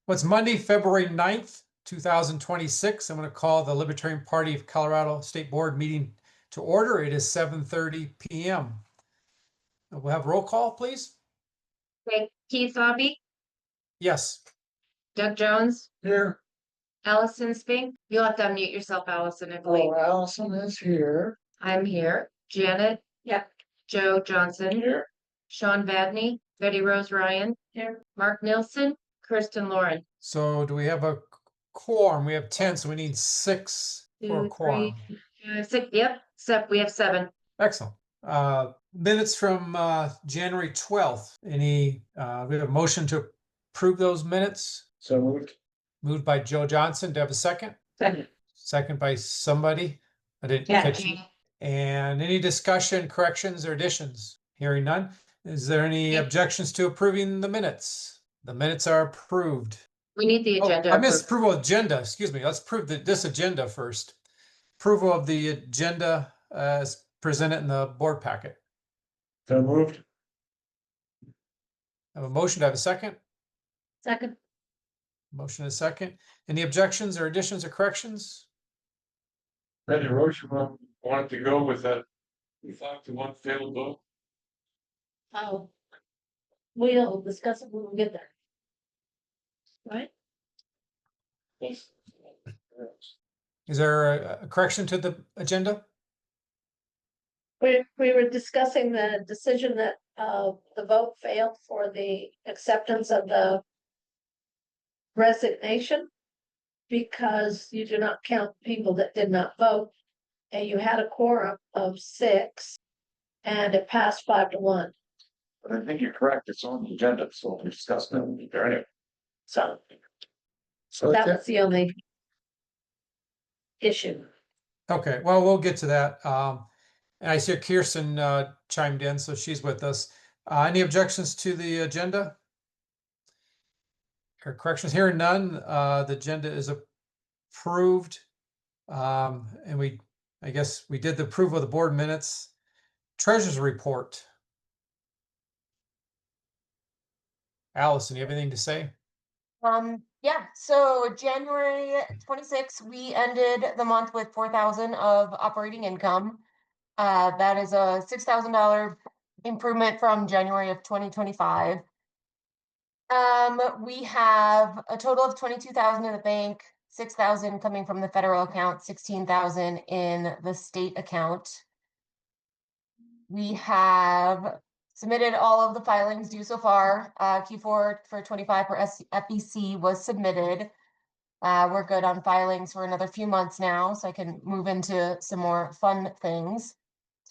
Well, it's Monday, February 9th, 2026. I'm going to call the Libertarian Party of Colorado State Board meeting to order. It is 7:30 p.m. We'll have roll call, please. Okay, Keith Lobby, Yes. Doug Jones, Here. Allison Spink. You'll have to unmute yourself, Allison, I believe. Oh, Allison is here. I'm here. Janet. Yep. Joe Johnson. Here. Sean Vadney. Betty Rose Ryan. Here. Mark Nilsson. Kirsten Lauren. So do we have a quorum? We have 10, so we need 6 for a 2, quorum. 3, 6. Yep. We have 7. Excellent. Minutes from January 12th. We have a motion to approve those minutes? So moved. Moved by Joe Johnson. Do I have a second? Second. Second by somebody? I didn't catch you. And any discussion, corrections, or additions? Hearing none. Is there any objections to approving the minutes? The minutes are approved. We need the agenda. I missed approval of agenda. Excuse me. Let's approve this agenda first. Approval of the agenda as presented in the board packet. So moved. I have a motion. Do I have a second? Second. Motion and a second. Any objections or additions or corrections? Betty Roche wanted to go with that 5-1 failed vote. Oh, we'll discuss it when we get there. Right? Is there a correction to the agenda? We were discussing the decision that the vote failed for the acceptance of the resignation because you do not count people that did not vote, and you had a quorum of 6 and it passed 5-1. But I think you're correct. It's on the agenda, so we discussed it anyway. So So that was the only issue. Okay, well, we'll get to that. And I see Kirsten chimed in, so she's with us. Any objections to the agenda? Or corrections? Hearing none, the agenda is approved. And I guess we did the approval of the board minutes. Treasurer's report. Allison, you have anything to say? Yeah, so January 26th, we ended the month with 4,000 of operating income. That is a $6,000 improvement from January of 2025. We have a total of 22,000 in the bank, 6,000 coming from the federal account, 16,000 in the state account. We have submitted all of the filings due so far. Q4 for 25 for FEC was submitted. We're good on filings for another few months now, so I can move into some more fun things.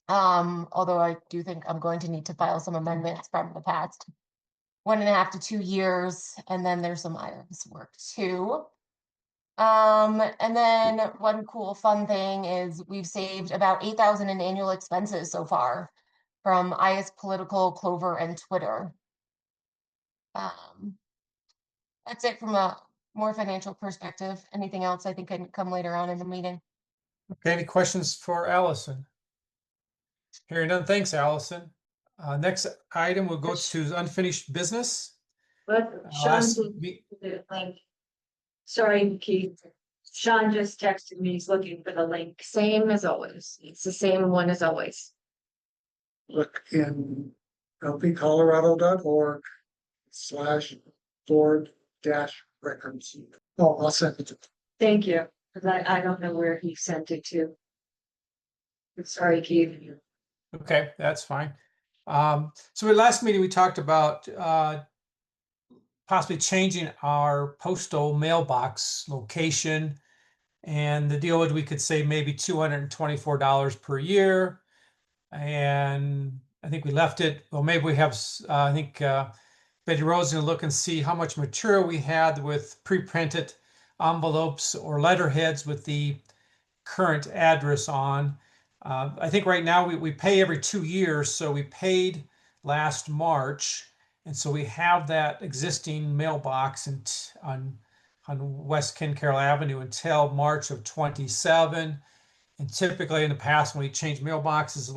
Although I do think I'm going to need to file some amendments from the past 1.5 to 2 years, and then there's some IRS work too. And then one cool fun thing is we've saved about 8,000 in annual expenses so far from IS Political, Clover, and Twitter. That's it from a more financial perspective. Anything else I think can come later on in the meeting. Okay, any questions for Allison? Hearing none, thanks, Allison. Next item, we'll go to unfinished business. But Sean Last did week- the link. Sorry, Keith. Sean just texted me, he's looking for the link. Same as always. It's the same one as always. look in lpcolorado.org/board-records. Oh, I'll send it to. Thank you, because I don't know where he sent it to. Sorry, Keith. Okay, that's fine. So at last meeting, we talked about possibly changing our postal mailbox location. And the deal was we could save maybe $224 per year. And I think we left it, well, maybe we have, I think Betty Rose is going to look and see how much material we had with pre-printed envelopes or letterheads with the current address on. I think right now we pay every 2 years, so we paid last March, and so we have that existing mailbox on West Ken Carroll Avenue until March of 27. And typically in the past, when we change mailboxes,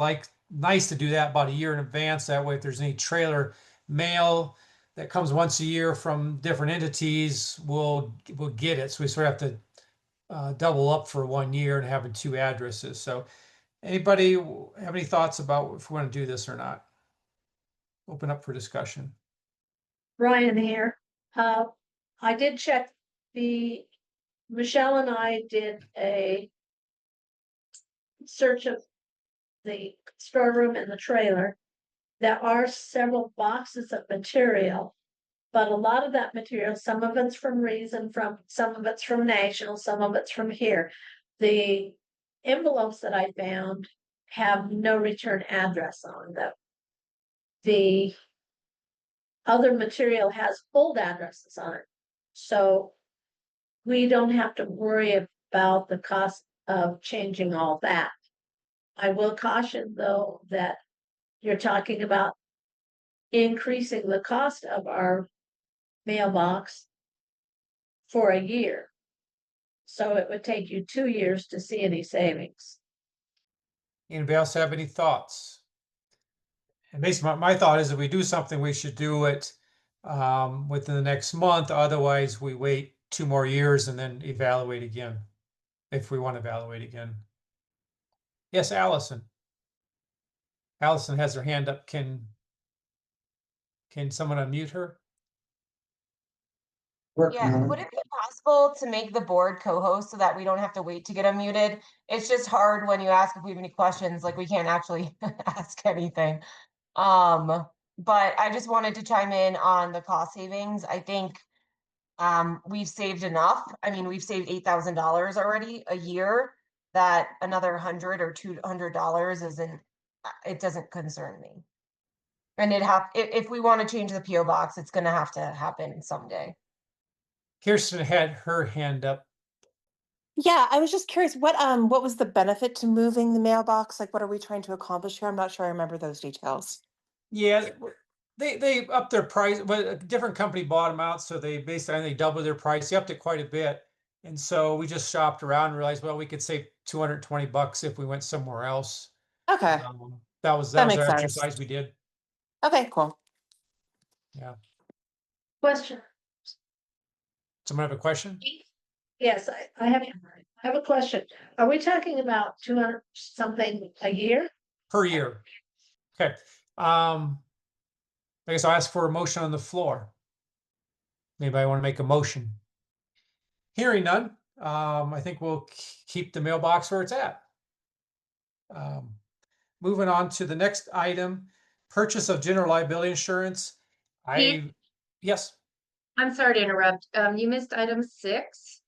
nice to do that about a year in advance. That way, if there's any trailer mail that comes once a year from different entities will get it. So we sort of have to double up for 1 year and having 2 addresses. So anybody have any thoughts about if we want to do this or not? Open up for discussion. Ryan here. I did check Michelle and I did a search of the storeroom and the trailer. There are several boxes of material, but a lot of that material, some of it's from Reason, some of it's from National, some of it's from here. The envelopes that I found have no return address on them. The other material has old addresses on it. So we don't have to worry about the cost of changing all that. I will caution, though, that you're talking about increasing the cost of our mailbox for a year. So it would take you 2 years to see any savings. Anybody else have any thoughts? And basically, my thought is if we do something, we should do it within the next month. Otherwise, we wait 2 more years and then evaluate again, if we want to evaluate again. Yes, Allison. Allison has her hand up. Can someone unmute her? Yeah, would it be possible to make the board co-host so that we don't have to wait to get unmuted? It's just hard when you ask if we have any questions, like we can't actually ask anything. But I just wanted to chime in on the cost savings. I think we've saved enough. I mean, we've saved $8,000 already a year, that another $100 or $200 isn't, it doesn't concern me. And if we want to change the PO box, it's gonna have to happen someday. Kirsten had her hand up. Yeah, I was just curious, what was the benefit to moving the mailbox? Like, what are we trying to accomplish here? I'm not sure I remember those details. Yeah, they upped their price, but a different company bought them out, so they basically, they doubled their price. They upped it quite a bit. And so we just shopped around and realized, well, we could save $220 if we went somewhere else. Okay, That was That our makes sense. exercise we did. okay, cool. Yeah. Question. Someone have a question? Yes, I have a question. Are we talking about 200 something a year? Per year. Okay. I guess I'll ask for a motion on the floor. Anybody want to make a motion? Hearing none, I think we'll keep the mailbox where it's at. Moving on to the next item, purchase of general liability insurance. Pete? Yes. I'm sorry to interrupt. You missed item 6.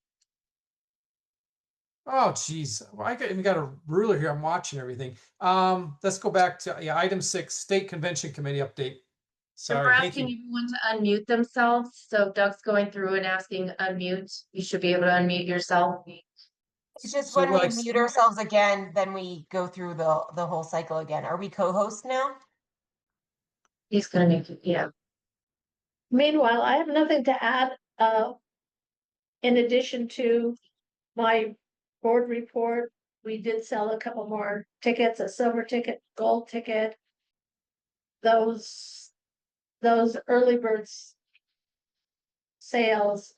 Oh, geez. Well, I even got a ruler here. I'm watching everything. Let's go back to item 6, State Convention Committee update. We're Sorry, thank asking you. everyone to unmute themselves. So if Doug's going through and asking unmute, you should be able to unmute yourself. It's just So when we like- mute ourselves again, then we go through the whole cycle again. Are we co-hosts now? He's gonna make it, yeah. Meanwhile, I have nothing to add, in addition to my board report. We did sell a couple more tickets, a silver ticket, gold ticket. Those early birds sales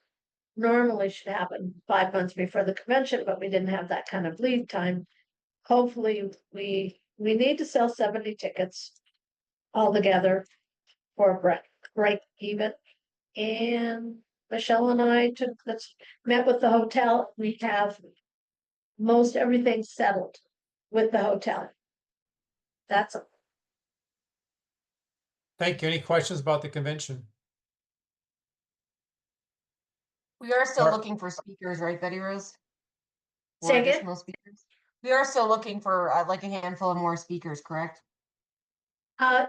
normally should happen 5 months before the convention, but we didn't have that kind of lead time. Hopefully, we need to sell 70 tickets altogether for break even. And Michelle and I met with the hotel. We have most everything settled with the hotel. That's all. Thank you. Any questions about the convention? We are still Or- looking for speakers, right, Betty Rose? Or Say again? additional speakers? We are still looking for like a handful of more speakers, correct?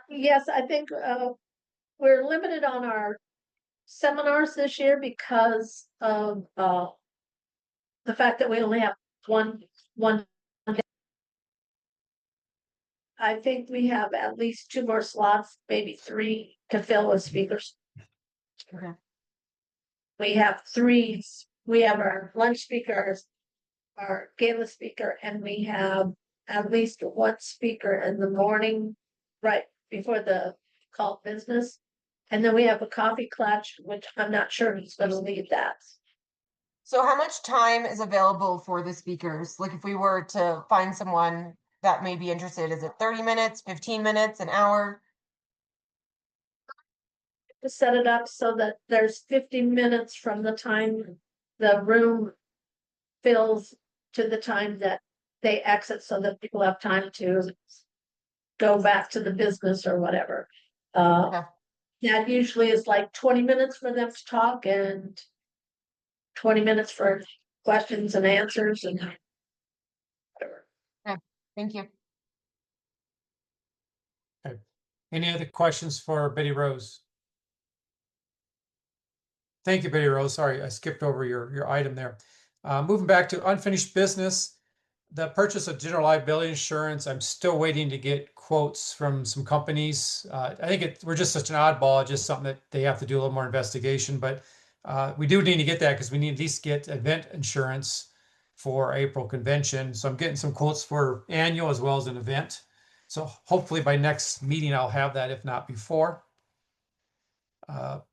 Yes, I think we're limited on our seminars this year because of the fact that we only have one. I think we have at least 2 more slots, maybe 3 to fill with speakers. Okay. We have 3. We have our lunch speakers, our gala speaker, and we have at least 1 speaker in the morning, right before the call business. And then we have a coffee clutch, which I'm not sure who's gonna lead that. So how much time is available for the speakers? Like if we were to find someone that may be interested, is it 30 minutes, 15 minutes, an hour? To set it up so that there's 50 minutes from the time the room fills to the time that they exit, so that people have time to go back to the business or whatever. Okay. That usually is like 20 minutes for them to talk and 20 minutes for questions and answers and whatever. Thank you. Any other questions for Betty Rose? Thank you, Betty Rose. Sorry, I skipped over your item there. Moving back to unfinished business, the purchase of general liability insurance. I'm still waiting to get quotes from some companies. I think we're just such an oddball, just something that they have to do a little more investigation. But we do need to get that because we need to at least get event insurance for April convention. So I'm getting some quotes for annual as well as an event. So hopefully by next meeting, I'll have that, if not before.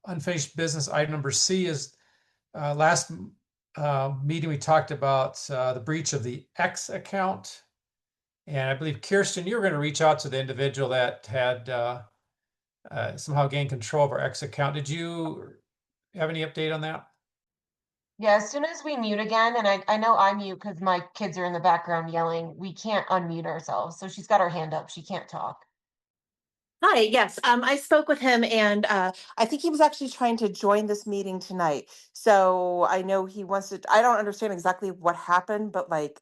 Unfinished business item number C is last meeting we talked about the breach of the X account. And I believe, Kirsten, you were going to reach out to the individual that had somehow gained control of our X account. Did you have any update on that? Yeah, as soon as we mute again, and I know I mute because my kids are in the background yelling, we can't unmute ourselves. So she's got her hand up. She can't talk. Hi, yes, I spoke with him and I think he was actually trying to join this meeting tonight. So I know he wants to, I don't understand exactly what happened, but like,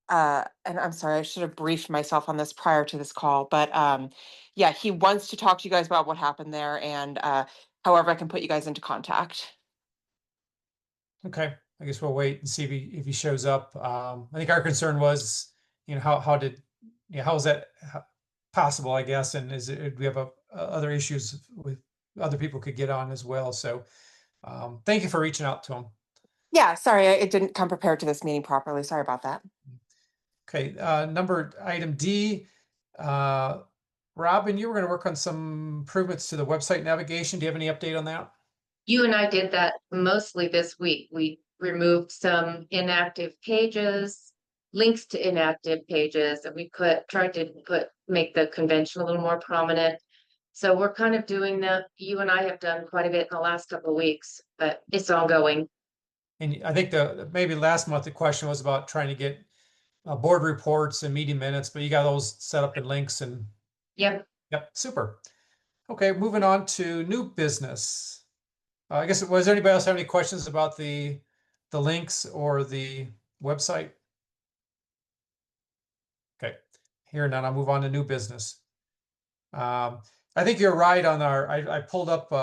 and I'm sorry, I should have briefed myself on this prior to this call, but yeah, he wants to talk to you guys about what happened there and however I can put you guys into contact. Okay, I guess we'll wait and see if he shows up. I think our concern was, how is that possible, I guess, and we have other issues with other people could get on as well. So thank you for reaching out to him. Yeah, sorry, it didn't come prepared to this meeting properly. Sorry about that. Okay, item D. Robin, you were going to work on some improvements to the website navigation. Do you have any update on that? You and I did that mostly this week. We removed some inactive pages, links to inactive pages, and we tried to make the convention a little more prominent. So we're kind of doing that. You and I have done quite a bit in the last couple of weeks, but it's ongoing. And I think maybe last month the question was about trying to get board reports and meeting minutes, but you got those set up in links and. Yep. Yep, super. Okay, moving on to new business. I guess, was there anybody else have any questions about the links or the website? Okay, here none. I'll move on to new business. I think you're right on I pulled up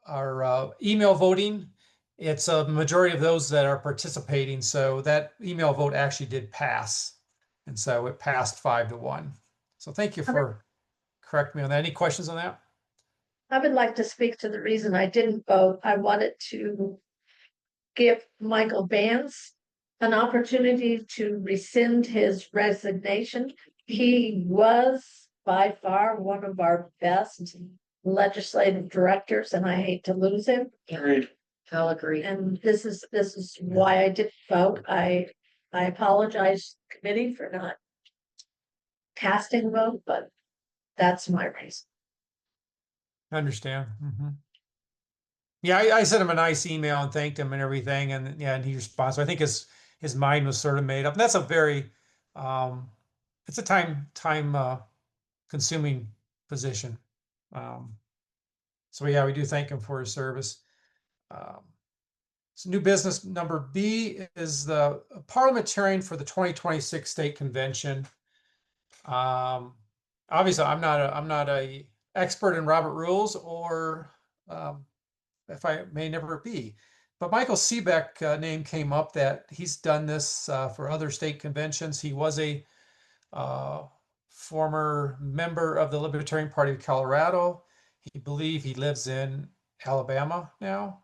our email voting. It's a majority of those that are participating. So that email vote actually did pass. And so it passed 5-1. So thank you for correcting me on that. Any questions on that? I would like to speak to the reason I didn't vote. I wanted to give Michael Vance an opportunity to rescind his resignation. He was by far one of our best legislative directors, and I hate to lose him. Agreed. I'll agree. And this is why I didn't vote. I apologize, committee, for not casting a vote, but that's my reason. I understand. Yeah, I sent him a nice email and thanked him and everything, and yeah, and he responded. So I think his mind was sort of made up. And that's a very, it's a time consuming position. So yeah, we do thank him for his service. So new business number B is the parliamentarian for the 2026 state convention. Obviously, I'm not a expert in Robert rules, or if I may never be. But Michael Seebeck name came up, that he's done this for other state conventions. He was a former member of the Libertarian Party of Colorado. He lives in Alabama now.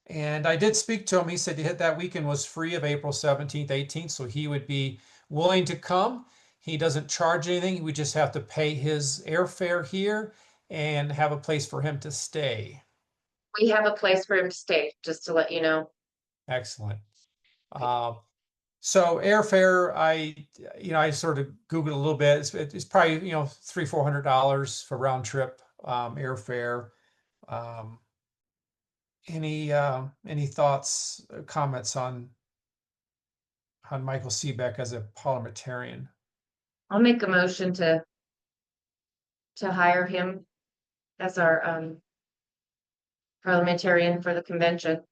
And I did speak to him. He said that weekend was free of April 17th, 18th, so he would be willing to come. He doesn't charge anything. We just have to pay his airfare here and have a place for him to stay? We have a place for him to stay, just to let you know. Excellent. So airfare, I sort of Googled a little bit. It's probably, $300-400 for round trip airfare. Any thoughts, comments on Michael Seebeck as a parliamentarian? I'll make a motion to hire him as our parliamentarian for the convention.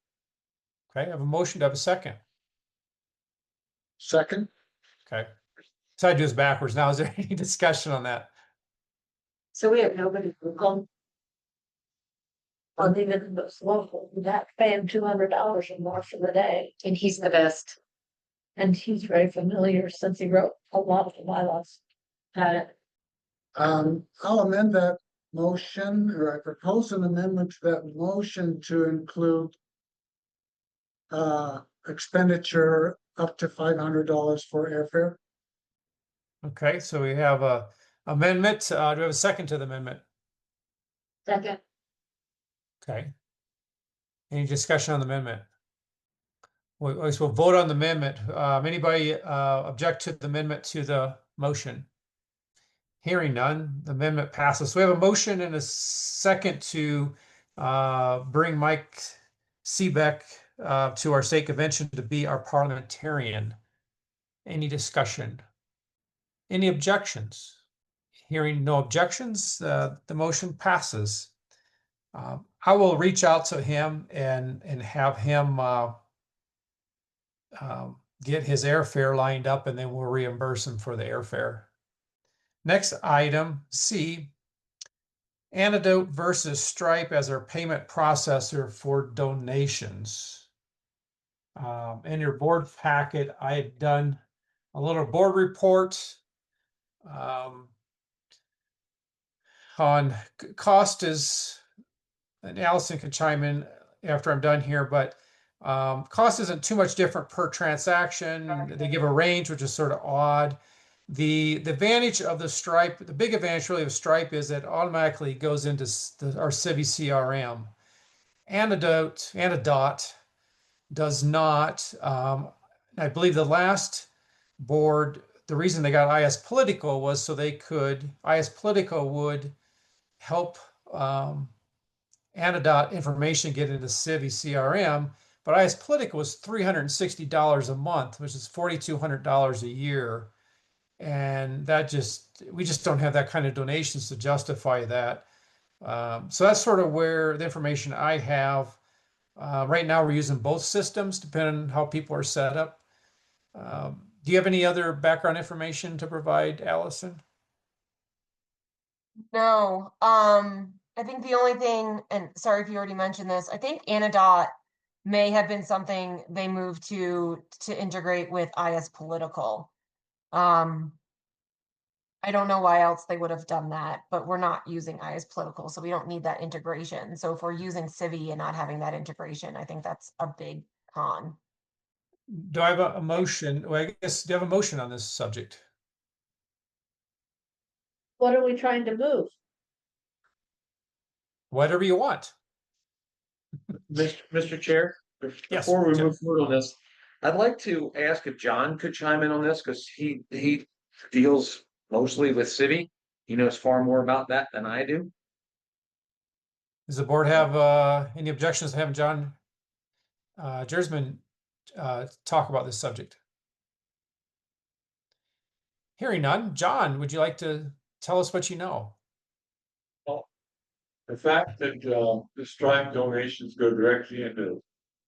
Okay, I have a motion to have a second. Second, Okay. So I do this backwards now. Is there any discussion on that? So we have nobody to come. Or even those local, you have to pay him $200 or more for the day. And he's the best. And he's very familiar since he wrote a lot of the bylaws. Got it. I'll amend that motion, or I propose an amendment to that motion to include expenditure up to $500 for airfare. Okay, so we have a amendment. Do we have a second to the amendment? Second. Okay. Any discussion on the amendment? We'll vote on the amendment. Anybody object to the amendment to the motion? Hearing none, the amendment passes. So we have a motion and a second to bring Mike Seebeck to our state convention to be our parliamentarian. Any discussion? Any objections? Hearing no objections, the motion passes. I will reach out to him and have him get his airfare lined up, and then we'll reimburse him for the airfare. Next item, C, Antidote versus Stripe as our payment processor for donations. In your board packet, I had done a little board report on cost is, and Allison can chime in after I'm done here, but cost isn't too much different per transaction. They give a range, which is sort of odd. The advantage of the Stripe, the big advantage really of Stripe is that it automatically goes into our Civi CRM. Antidote does not. I believe the last board, the reason they got IS Politico was so IS Politico would help Antidote information get into Civi CRM, but IS Politico was $360 a month, which is $4,200 a year. And we just don't have that kind of donations to justify that. So that's sort of where the information I have. Right now we're using both systems depending on how people are set up. Do you have any other background information to provide, Allison? No, I think the only thing, and sorry if you already mentioned this, I think Antidote may have been something they moved to integrate with IS Political. I don't know why else they would have done that, but we're not using IS Political, so we don't need that integration. So if we're using Civi and not having that integration, I think that's a big con. Do I have a motion? Well, I guess, do you have a motion on this subject? What are we trying to move? Whatever you want. Mr. Chair, Yes, before we Jim. move forward on this, I'd like to ask if John could chime in on this, because he deals mostly with Civi. He knows far more about that than I do. Does the board have any objections to having John Jersman talk about this subject? Hearing none. John, would you like to tell us what you know? The fact that the Stripe donations go directly into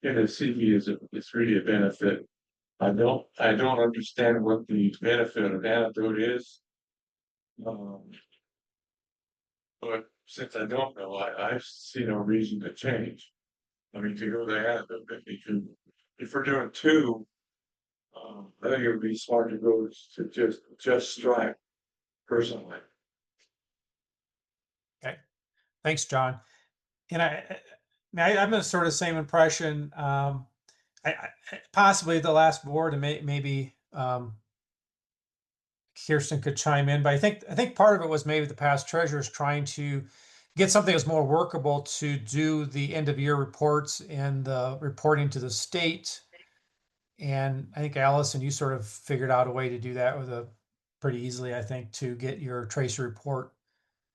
CV is really a benefit. I don't understand what the benefit of Antidote is. But since I don't know, I see no reason to change. I mean, to go to Antidote, if we're doing two, I think it would be smart to go to just Stripe personally. Okay, thanks, John. And I'm the sort of same impression. I possibly the last board, and maybe Kirsten could chime in, but I think part of it was maybe the past treasurers trying to get something that's more workable to do the end of year reports and the reporting to the state. And I think Allison, you sort of figured out a way to do that with a pretty easily, I think, to get your tracer report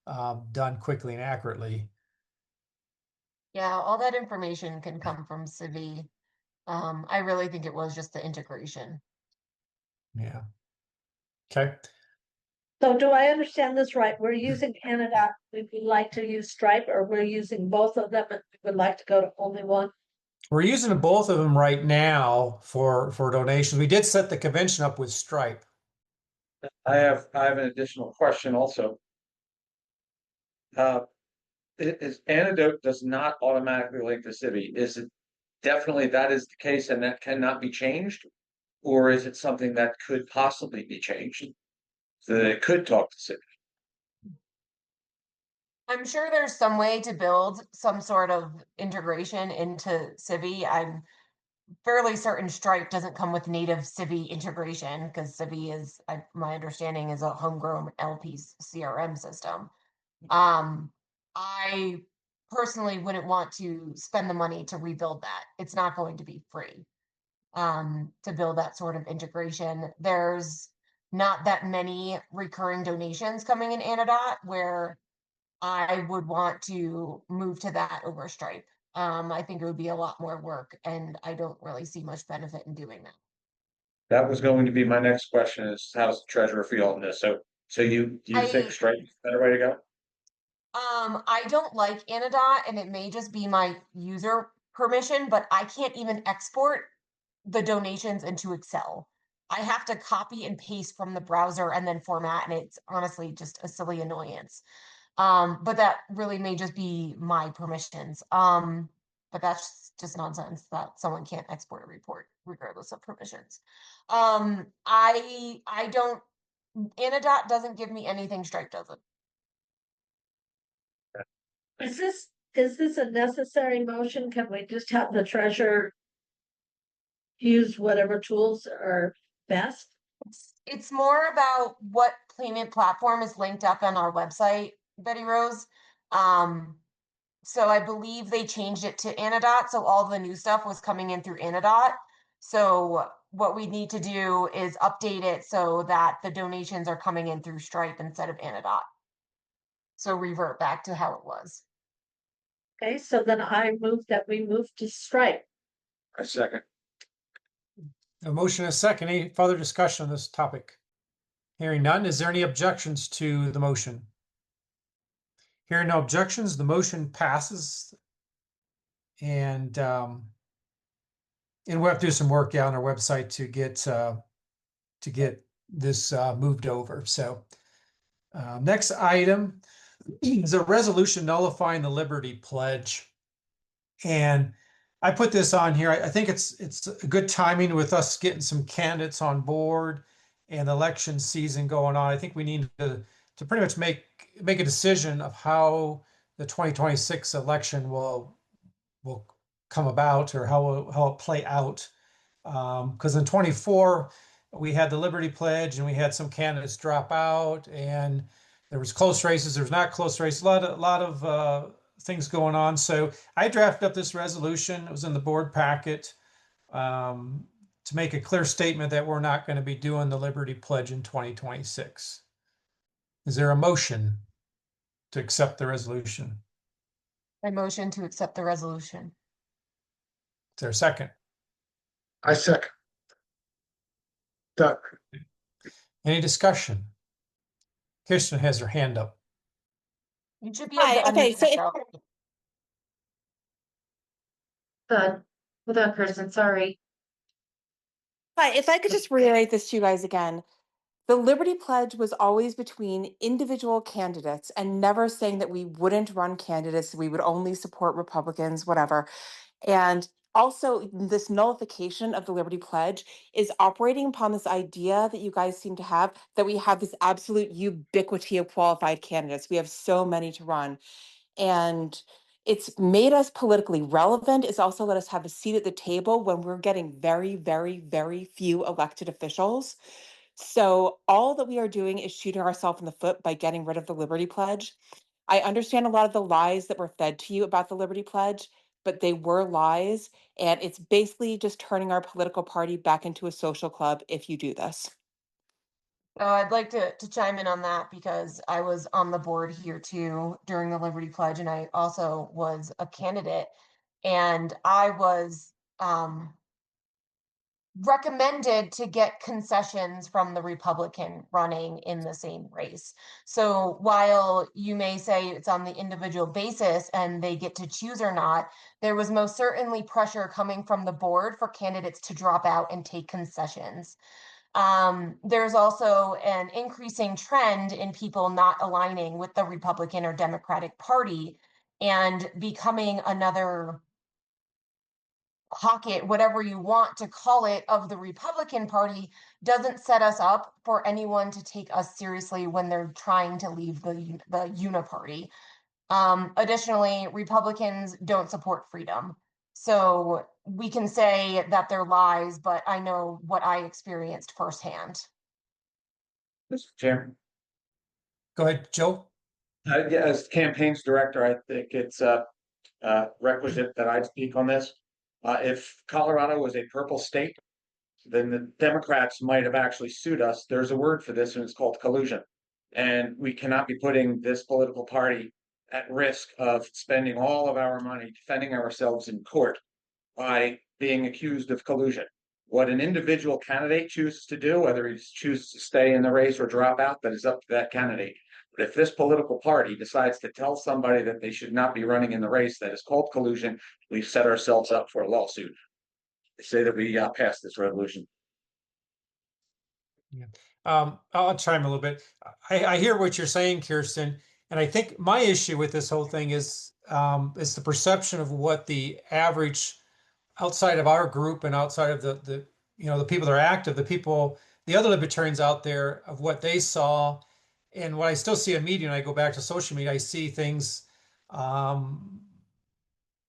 done quickly and accurately. Yeah, all that information can come from Civi. I really think it was just the integration. Yeah. Okay. So do I understand this right? We're using Canada, we would like to use Stripe, or we're using both of them and we would like to go to only one? We're using both of them right now for donations. We did set the convention up with Stripe. I have an additional question also. Is Antidote does not automatically link to Civi. Is it definitely that is the case and that cannot be changed? Or is it something that could possibly be changed? So that it could talk to Civi? I'm sure there's some way to build some sort of integration into Civi. I'm fairly certain Stripe doesn't come with native Civi integration because Civi is, my understanding, is a homegrown LP's CRM system. I personally wouldn't want to spend the money to rebuild that. It's not going to be free to build that sort of integration. There's not that many recurring donations coming in Anadot where I would want to move to that over Stripe. I think it would be a lot more work, and I don't really see much benefit in doing that. That was going to be my next question is how's the treasurer feel on this? So you think Stripe is a better way to go? I don't like Anadot, and it may just be my user permission, but I can't even export the donations into Excel. I have to copy and paste from the browser and then format, and it's honestly just a silly annoyance. But that really may just be my permissions. But that's just nonsense that someone can't export a report regardless of permissions. I don't. Anadot doesn't give me anything Stripe doesn't. Is this a necessary motion? Can we just have the treasurer use whatever tools are best? It's more about what payment platform is linked up on our website, Betty Rose. So I believe they changed it to Anadot, so all the new stuff was coming in through Anadot. So what we need to do is update it so that the donations are coming in through Stripe instead of Anadot. So revert back to how it was. Okay, so then I move that we move to Stripe. A second. A motion and a second. Any further discussion on this topic? Hearing none, is there any objections to the motion? Hearing no objections, the motion passes. And we'll have to do some work on our website to get this moved over. So next item is a resolution nullifying the Liberty Pledge. And I put this on here. I think it's a good timing with us getting some candidates on board and election season going on. I think we need to pretty much make a decision of how the 2026 election will come about or how it play out. Because in 24, we had the Liberty Pledge and we had some candidates drop out and there was close races, there's not close races, a lot of things going on. So I drafted up this resolution. It was in the board packet to make a clear statement that we're not going to be doing the Liberty Pledge in 2026. Is there a motion to accept the resolution? I motion to accept the resolution. Is there a second? I second. Doug, Any discussion? Kirsten has her hand up. You should be Hi, able to okay, unmute so yourself. Without Kirsten, sorry. Hi, if I could just reiterate this to you guys again. The Liberty Pledge was always between individual candidates and never saying that we wouldn't run candidates, we would only support Republicans, whatever. And also, this nullification of the Liberty Pledge is operating upon this idea that you guys seem to have that we have this absolute ubiquity of qualified candidates. We have so many to run. And it's made us politically relevant. It's also let us have a seat at the table when we're getting very, very, very few elected officials. So all that we are doing is shooting ourselves in the foot by getting rid of the Liberty Pledge. I understand a lot of the lies that were fed to you about the Liberty Pledge, but they were lies. And it's basically just turning our political party back into a social club if you do this. I'd like to chime in on that because I was on the board here too during the Liberty Pledge, and I also was a candidate. And I was recommended to get concessions from the Republican running in the same race. So while you may say it's on the individual basis and they get to choose or not, there was most certainly pressure coming from the board for candidates to drop out and take concessions. There's also an increasing trend in people not aligning with the Republican or Democratic Party and becoming another pocket, whatever you want to call it, of the Republican Party doesn't set us up for anyone to take us seriously when they're trying to leave the uniparty. Additionally, Republicans don't support freedom. So we can say that they're lies, but I know what I experienced firsthand. Mr. Chairman. Go ahead, Joe. Yeah, as campaigns director, I think it's requisite that I speak on this. If Colorado was a purple state, then the Democrats might have actually sued us. There's a word for this, and it's called collusion. And we cannot be putting this political party at risk of spending all of our money defending ourselves in court by being accused of collusion. What an individual candidate chooses to do, whether he chooses to stay in the race or drop out, that is up to that candidate. But if this political party decides to tell somebody that they should not be running in the race that is called collusion, we've set ourselves up for a lawsuit. They say that we pass this resolution. I'll chime a little bit. I hear what you're saying, Kirsten, and I think my issue with this whole thing is the perception of what the average outside of our group and outside of the people that are active, the other libertarians out there, of what they saw. And what I still see in media, and I go back to social media, I see things, and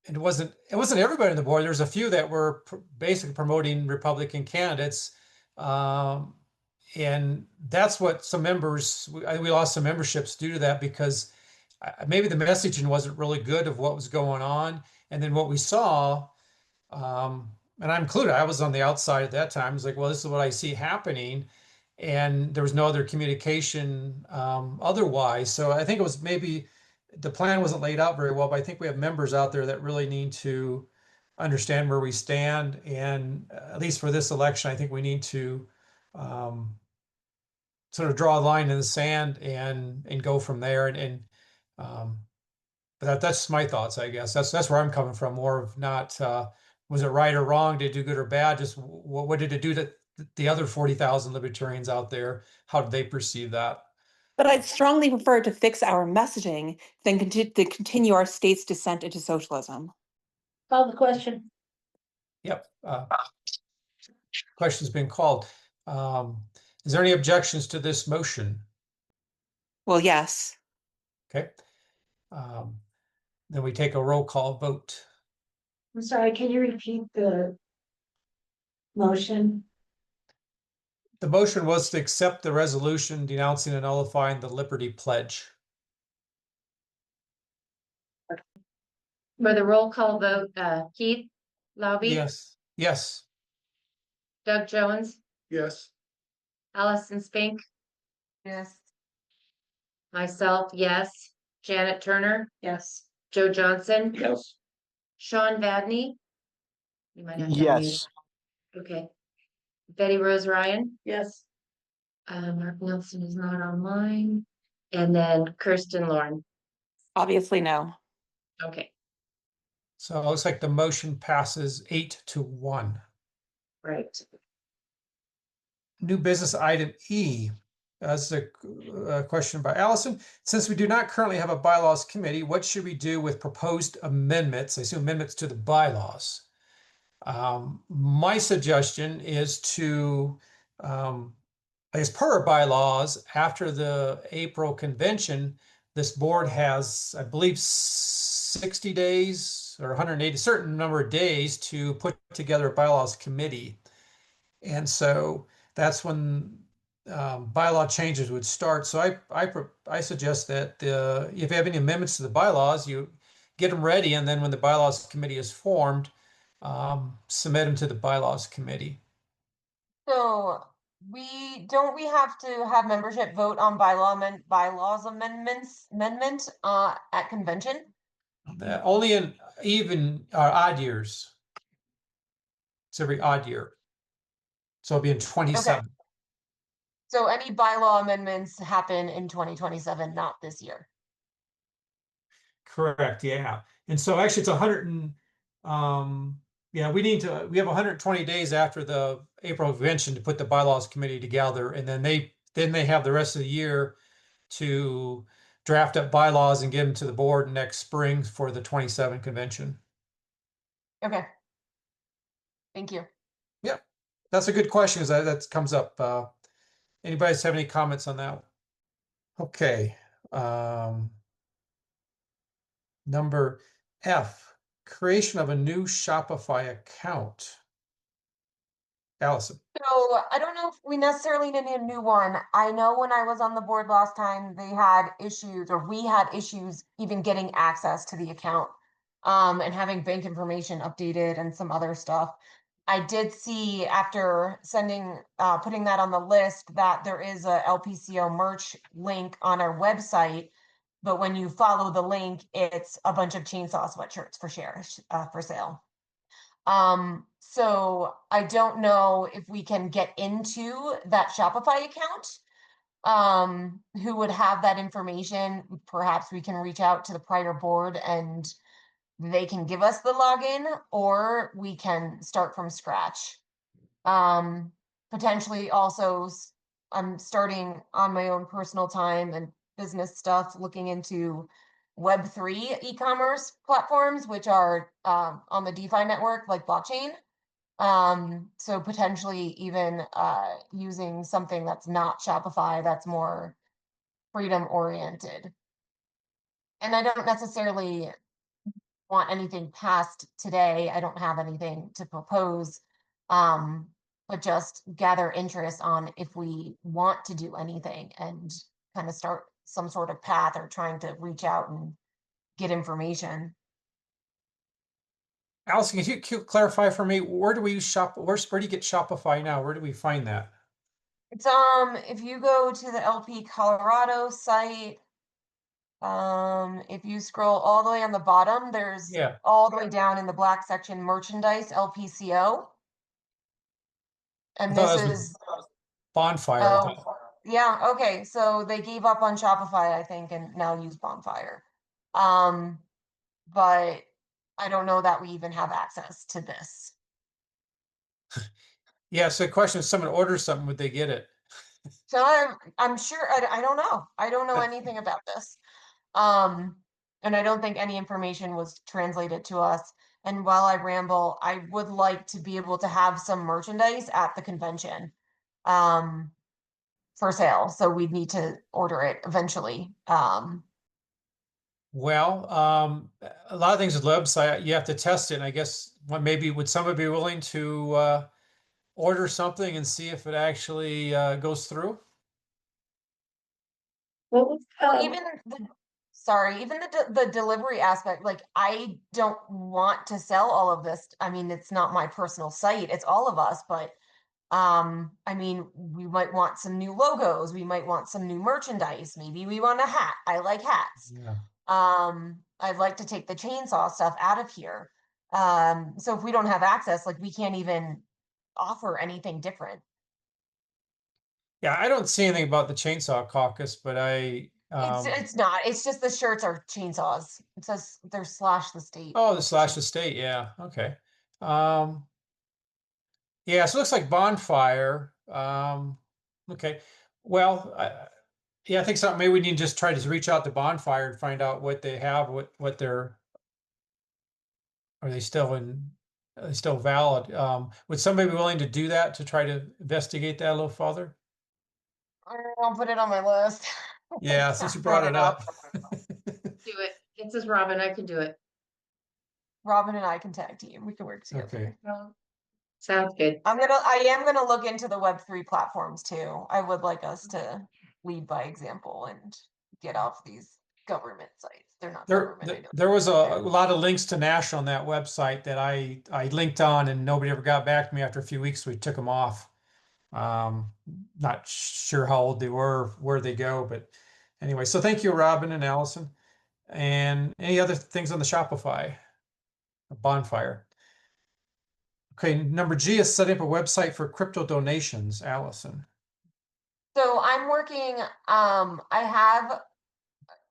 it wasn't everybody on the board. There's a few that were basically promoting Republican candidates, and that's what some members, we lost some memberships due to that, because maybe the messaging wasn't really good of what was going on. And then what we saw, and I'm included, I was on the outside at that time. I was like, well, this is what I see happening. And there was no other communication otherwise. So I think it was maybe the plan wasn't laid out very well, but I think we have members out there that really need to understand where we stand. And at least for this election, I think we need to sort of draw a line in the sand and go from there. But that's my thoughts, I guess. That's where I'm coming from, more of not, was it right or wrong? Did it do good or bad? Just what did it do to the other 40,000 libertarians out there? How did they perceive that? But I'd strongly prefer to fix our messaging than to continue our state's descent into socialism. Call the question. Yep. Question's been called. Is there any objections to this motion? Well, yes. Okay. Then we take a roll call vote. I'm sorry, can you repeat the motion? The motion was to accept the resolution denouncing and nullifying the Liberty Pledge. For the roll call vote, Keith Laube, Yes. Yes. Doug Jones, Yes. Allison Spink, Yes. myself, yes. Janet Turner, Yes. Joe Johnson, Yes. Sean Vadney. You might have to unmute. Yes. Okay. Betty Rose Ryan, Yes. Mark Nelson is not online. And then Kirsten Lauren. Obviously, no. Okay, So it looks like the motion passes 8-1. right. New business item E. That's a question by Allison. Since we do not currently have a bylaws committee, what should we do with proposed amendments? I assume amendments to the bylaws. My suggestion is to, as per our bylaws, after the April convention, this board has, I believe, 60 days or 180, certain number of days to put together a bylaws committee. And so that's when bylaw changes would start. So I suggest that if you have any amendments to the bylaws, you get them ready, and then when the bylaws committee is formed, submit them to the bylaws committee. So we have to have membership vote on bylaws amendment at convention? Only in even odd years. It's every odd year. So it'll be in 27. So any bylaw amendments happen in 2027, not this year. Correct, yeah. And so actually it's 100 and yeah, we have 120 days after the April convention to put the bylaws committee together, and then they have the rest of the year to draft up bylaws and give them to the board next spring for the 27 convention. Okay. Thank you. Yeah, that's a good question because that comes up. Anybody have any comments on that? Okay. Number F, creation of a new Shopify account. Allison. So I don't know if we necessarily need a new one. I know when I was on the board last time, they had issues, or we had issues even getting access to the account, and having bank information updated and some other stuff. I did see after putting that on the list that there is a LPCO merch link on our website, but when you follow the link, it's a bunch of chainsaw sweatshirts for sale. So I don't know if we can get into that Shopify account. Who would have that information? Perhaps we can reach out to the prior board and they can give us the login, or we can start from scratch. Potentially also, I'm starting on my own personal time and business stuff, looking into Web3 e-commerce platforms, which are on the DeFi network, like blockchain. So potentially even using something that's not Shopify, that's more freedom oriented. And I don't necessarily want anything passed today. I don't have anything to propose, but just gather interest on if we want to do anything and kind of start some sort of path or trying to reach out and get information. Allison, can you clarify for me, where do we use where do you get Shopify now? Where do we find that? It's if you go to the LP Colorado site, if you scroll all the way on the bottom, there's Yeah. all the way down in the black section, merchandise LPCO. And this is Bonfire. I thought. yeah, okay. So they gave up on Shopify, I think, and now use Bonfire. But I don't know that we even have access to this. Yeah, so the question is, someone orders something, would they get it? So I'm sure I don't know. I don't know anything about this. And I don't think any information was translated to us. And while I ramble, I would like to be able to have some merchandise at the convention for sale. So we'd need to order it eventually. Well, a lot of things with the website, you have to test it. And I guess maybe would someone be willing to order something and see if it actually goes through? Well, Even the delivery aspect, like I don't want to sell all of this. I mean, it's not my personal site, it's all of us, but I mean, we might want some new logos, we might want some new merchandise, maybe we want a hat. I like hats. Yeah. I'd like to take the chainsaw stuff out of here. So if we don't have access, like we can't even offer anything different. Yeah, I don't see anything about the Chainsaw Caucus, but It's not. It's just the shirts are chainsaws. It says they're slash the state. Oh, the slash the state, yeah. Okay. Yeah, so it looks like Bonfire. Okay. Well, yeah, I think something maybe we need to just try to reach out to Bonfire and find out what they have, what they're are they still valid? Would somebody be willing to do that to try to investigate that a little further? I'll put it on my list. Yeah, since you brought it up. Do it. It says Robin, I can do it. Robin and I can tag team. We can work together. Okay. Sounds good. I am gonna look into the Web3 platforms too. I would like us to lead by example and get off these government sites. They're not government, I know. There was a lot of links to Nash on that website that I linked on, and nobody ever got back to me. After a few weeks, we took them off. Not sure how old they were, where they go, but anyway. So thank you, Robin and Allison. And any other things on the Shopify bonfire? Okay, number G is setting up a website for crypto donations. Allison. So I'm working, I have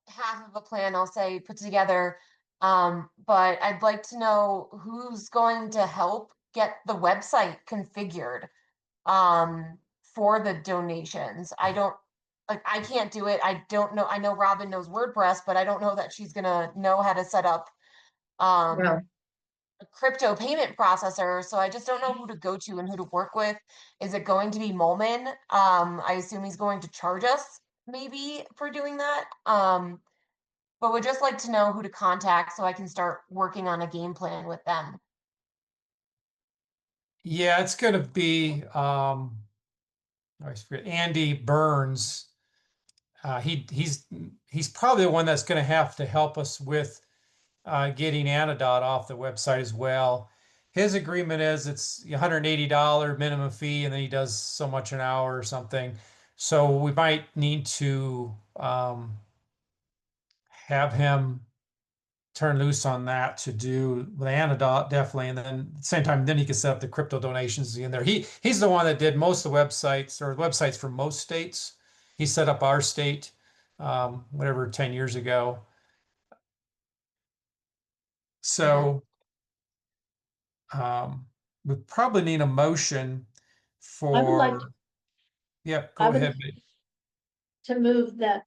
half of a plan, I'll say, put together. But I'd like to know who's going to help get the website configured for the donations. I can't do it. I don't know. I know Robin knows WordPress, but I don't know that she's gonna know how to set up No. a crypto payment processor. So I just don't know who to go to and who to work with. Is it going to be Molman? I assume he's going to charge us maybe for doing that. But would just like to know who to contact so I can start working on a game plan with them. Yeah, it's going to be I forget, Andy Burns. He's probably the one that's going to have to help us with getting Anodot off the website as well. His agreement is it's $180 minimum fee, and then he does so much an hour or something. So we might need to have him turn loose on that to do with Anodot, definitely, and then at the same time, then he can set up the crypto donations in there. He's the one that did most of the websites or websites for most states. He set up our state, whatever, 10 years ago. So we probably need a motion I would like for. Yep, I go would- ahead. to move that,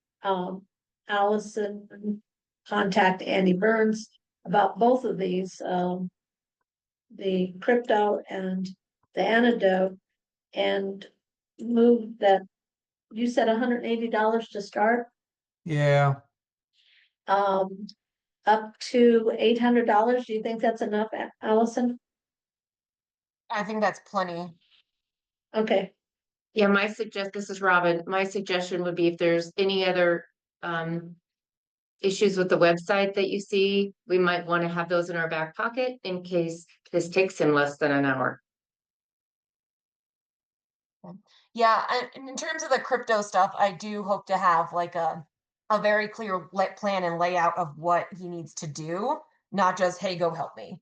Allison contact Andy Burns about both of these, the crypto and the antidote, and move that, you said $180 to start, Yeah, up to $800. Do you think that's enough, Allison? I think that's plenty. Okay, Yeah, this is Robin. My suggestion would be if there's any other issues with the website that you see, we might want to have those in our back pocket in case this takes him less than an hour. Yeah, and in terms of the crypto stuff, I do hope to have like a very clear plan and layout of what he needs to do, not just, hey, go help me.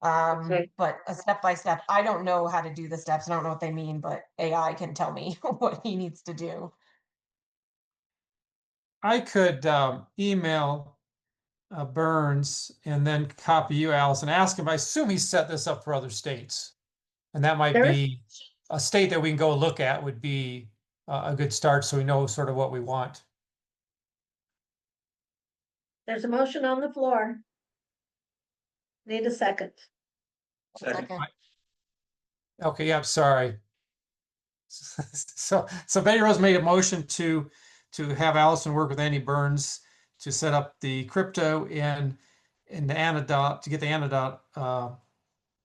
Okay. But a step by step. I don't know how to do the steps. I don't know what they mean, but AI can tell me what he needs to do. I could email Burns and then copy you, Allison, ask him. I assume he set this up for other states, and that might There is- be a state that we can go look at would be a good start, so we know sort of what we want. there's a motion on the floor. Need a second. Second. Okay, yeah, I'm sorry. So Betty Rose made a motion to have Allison work with Andy Burns to set up the crypto and the Anodot, to get the Anodot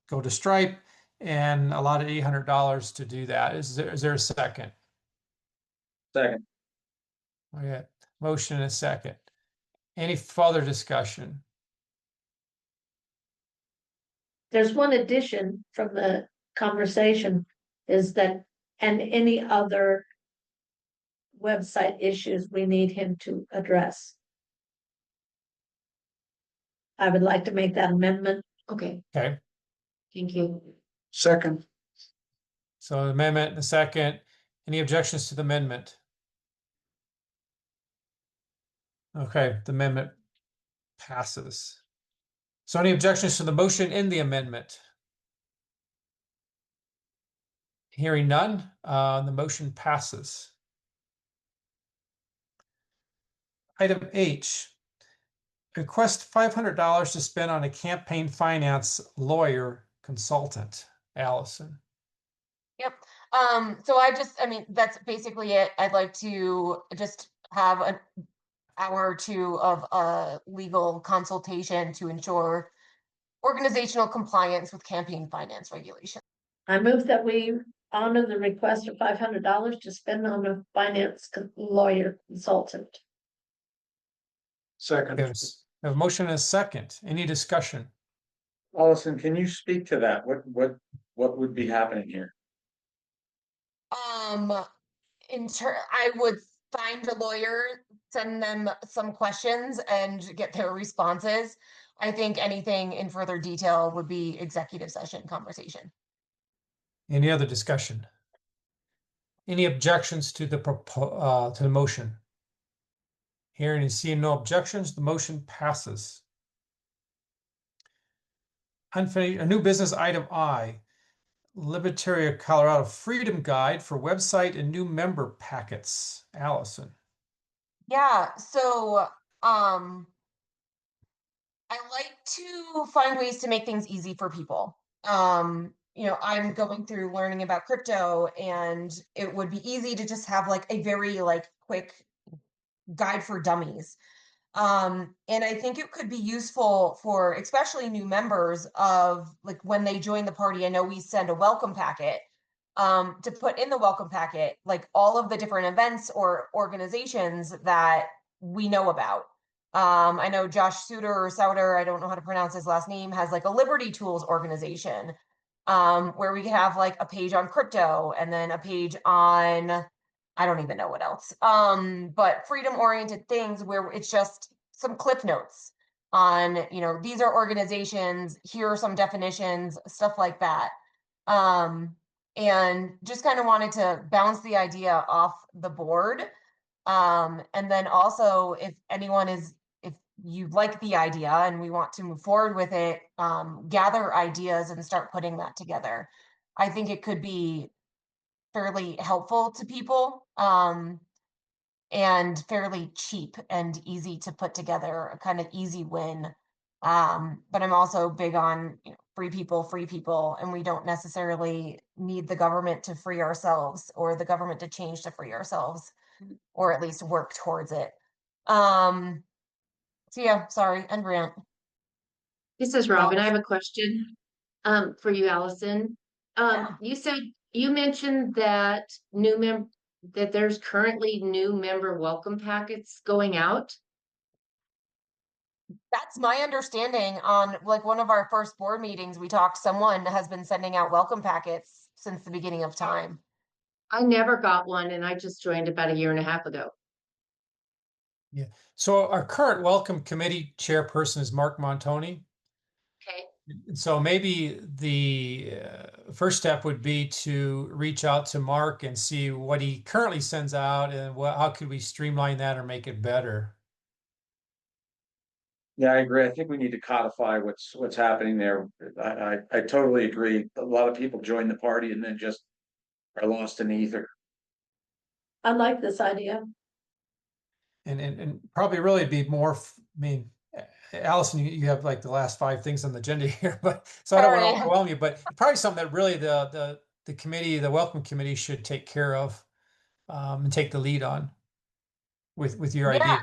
go to Stripe, and a lot of $800 to do that. Is there a second? Second. Okay, motion and a second. Any further discussion? There's one addition from the conversation, is that, and any other website issues we need him to address. I would like to make that amendment. Okay, Okay, thank you. Second, so amendment and a second. Any objections to the amendment? Okay, the amendment passes. So any objections to the motion in the amendment? Hearing none, the motion passes. Item H, request $500 to spend on a campaign finance lawyer consultant. Allison. Yep. So I mean, that's basically it. I'd like to just have an hour or two of a legal consultation to ensure organizational compliance with campaign finance regulation. I move that we honor the request of $500 to spend on a lawyer consultant. Second. We have a motion and a second. Any discussion? Allison, can you speak to that? What would be happening here? I would find a lawyer, send them some questions and get their responses. I think anything in further detail would be executive session conversation. Any other discussion? Any objections to the to the motion? Hearing and seeing no objections, the motion passes. Unfinished, a new business item I, Libertaria Colorado Freedom Guide for website and new member packets. Allison. Yeah, so I like to find ways to make things easy for people. I'm going through learning about crypto, and it would be easy to just have like a very like quick guide for dummies. And I think it could be useful for especially new members of like when they join the party. I know we send a welcome packet to put in the welcome packet, like all of the different events or organizations that we know about. I know Josh Sauter, I don't know how to pronounce his last name, has like a Liberty Tools organization where we have like a page on crypto and then a page on, I don't even know what else, but freedom oriented things where it's just some cliff notes on, these are organizations, here are some definitions, stuff like that. And just kind of wanted to bounce the idea off the board. And then also if you like the idea and we want to move forward with it, gather ideas and start putting that together. I think it could be fairly helpful to people, and fairly cheap and easy to put together, a kind of easy win. But I'm also big on free people, and we don't necessarily need the government to free ourselves or the government to change to free ourselves, or at least work towards it. So yeah, sorry, and rant. This is Robin. I have a question for you, Allison. Yeah. You mentioned that that there's currently new member welcome packets going out. That's my understanding. On like one of our first board meetings, we talked, someone has been sending out welcome packets since the beginning of time. I never got one, and I just joined about a year and a half ago. Yeah. So our current welcome committee chairperson is Mark Montoni. Okay. So maybe the first step would be to reach out to Mark and see what he currently sends out and how could we streamline that or make it better. Yeah, I agree. I think we need to codify what's happening there. I totally agree. A lot of people join the party and then just are lost in ether. I like this idea. And probably really be more, Allison, you have like the last 5 things on the agenda here, but so I don't want to overwhelm you, but probably something that really the committee, the welcome committee should take care of and take the lead on with your ideas.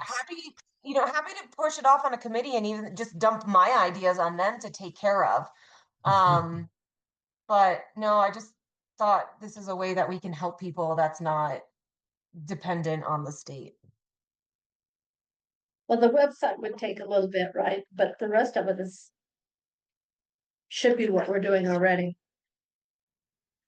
Happy to push it off on a committee and even just dump my ideas on them to take care of. But no, I just thought this is a way that we can help people that's not dependent on the state. Well, the website would take a little bit, right? But the rest of it should be what we're doing already.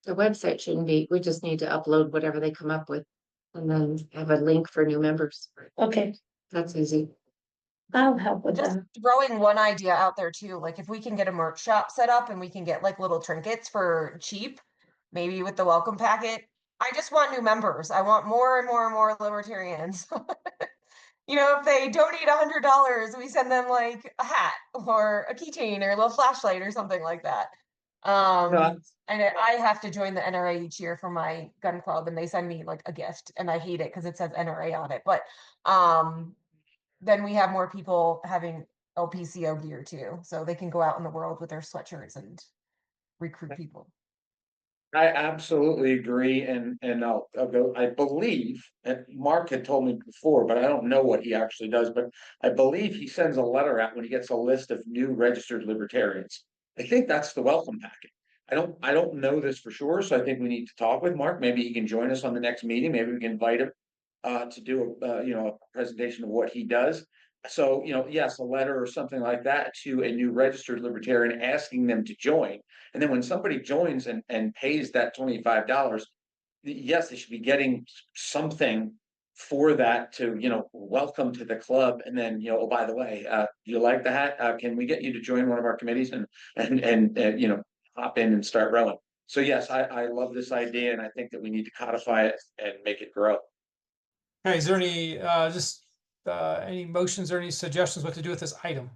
The website shouldn't be. We just need to upload whatever they come up with and then have a link for new members. Okay, That's easy. I'll help with Just that. throwing one idea out there too, like if we can get a merch shop set up and we can get like little trinkets for cheap, maybe with the welcome packet. I just want new members. I want more and more and more libertarians. If they donate $100, we send them like a hat or a keychain or a little flashlight or something like that. And I have to join the NRA each year for my gun club, and they send me like a gift, and I hate it because it says NRA on it. But then we have more people having LPCO gear too, so they can go out in the world with their sweatshirts and recruit people. I absolutely agree, and I'll go. I believe, and Mark had told me before, but I don't know what he actually does. But I believe he sends a letter out when he gets a list of new registered libertarians. I think that's the welcome packet. I don't know this for sure, so I think we need to talk with Mark. Maybe he can join us on the next meeting. Maybe we can invite him to do a presentation of what he does. So, yes, a letter or something like that to a new registered libertarian asking them to join. And then when somebody joins and pays that $25, yes, they should be getting something for that to, welcome to the club. And then, oh, by the way, you like the hat? Can we get you to join one of our committees and hop in and start rowing? So yes, I love this idea, and I think that we need to codify it and make it grow. Okay, is there any, any motions or any suggestions what to do with this item?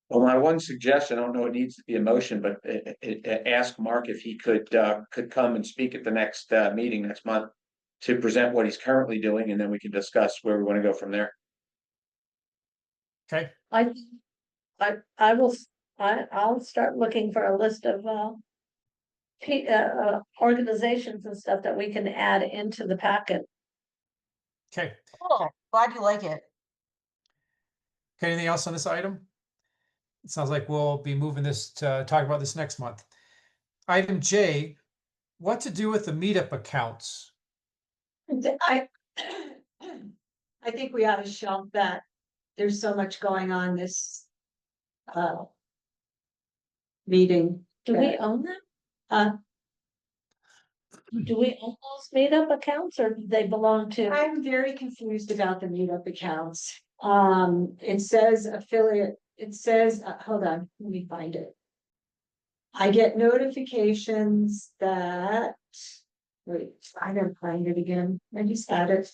Well, my one suggestion, I don't know, it needs to be a motion, but ask Mark if he could come and speak at the next meeting next month to present what he's currently doing, and then we can discuss where we want to go from there. Okay, I'll start looking for a list of organizations and stuff that we can add into the packet. okay. Cool. Glad you like it. Okay, anything else on this item? It sounds like we'll be moving this to talk about this next month. Item J, what to do with the meetup accounts? I think we ought to shelve that. There's so much going on this meeting. Do we own them? Do we own those made-up accounts, or do they belong to? I'm very confused about the meetup accounts. It says affiliate, it says, hold on, let me find it. I get notifications that, wait, I gotta find it again. I just had it.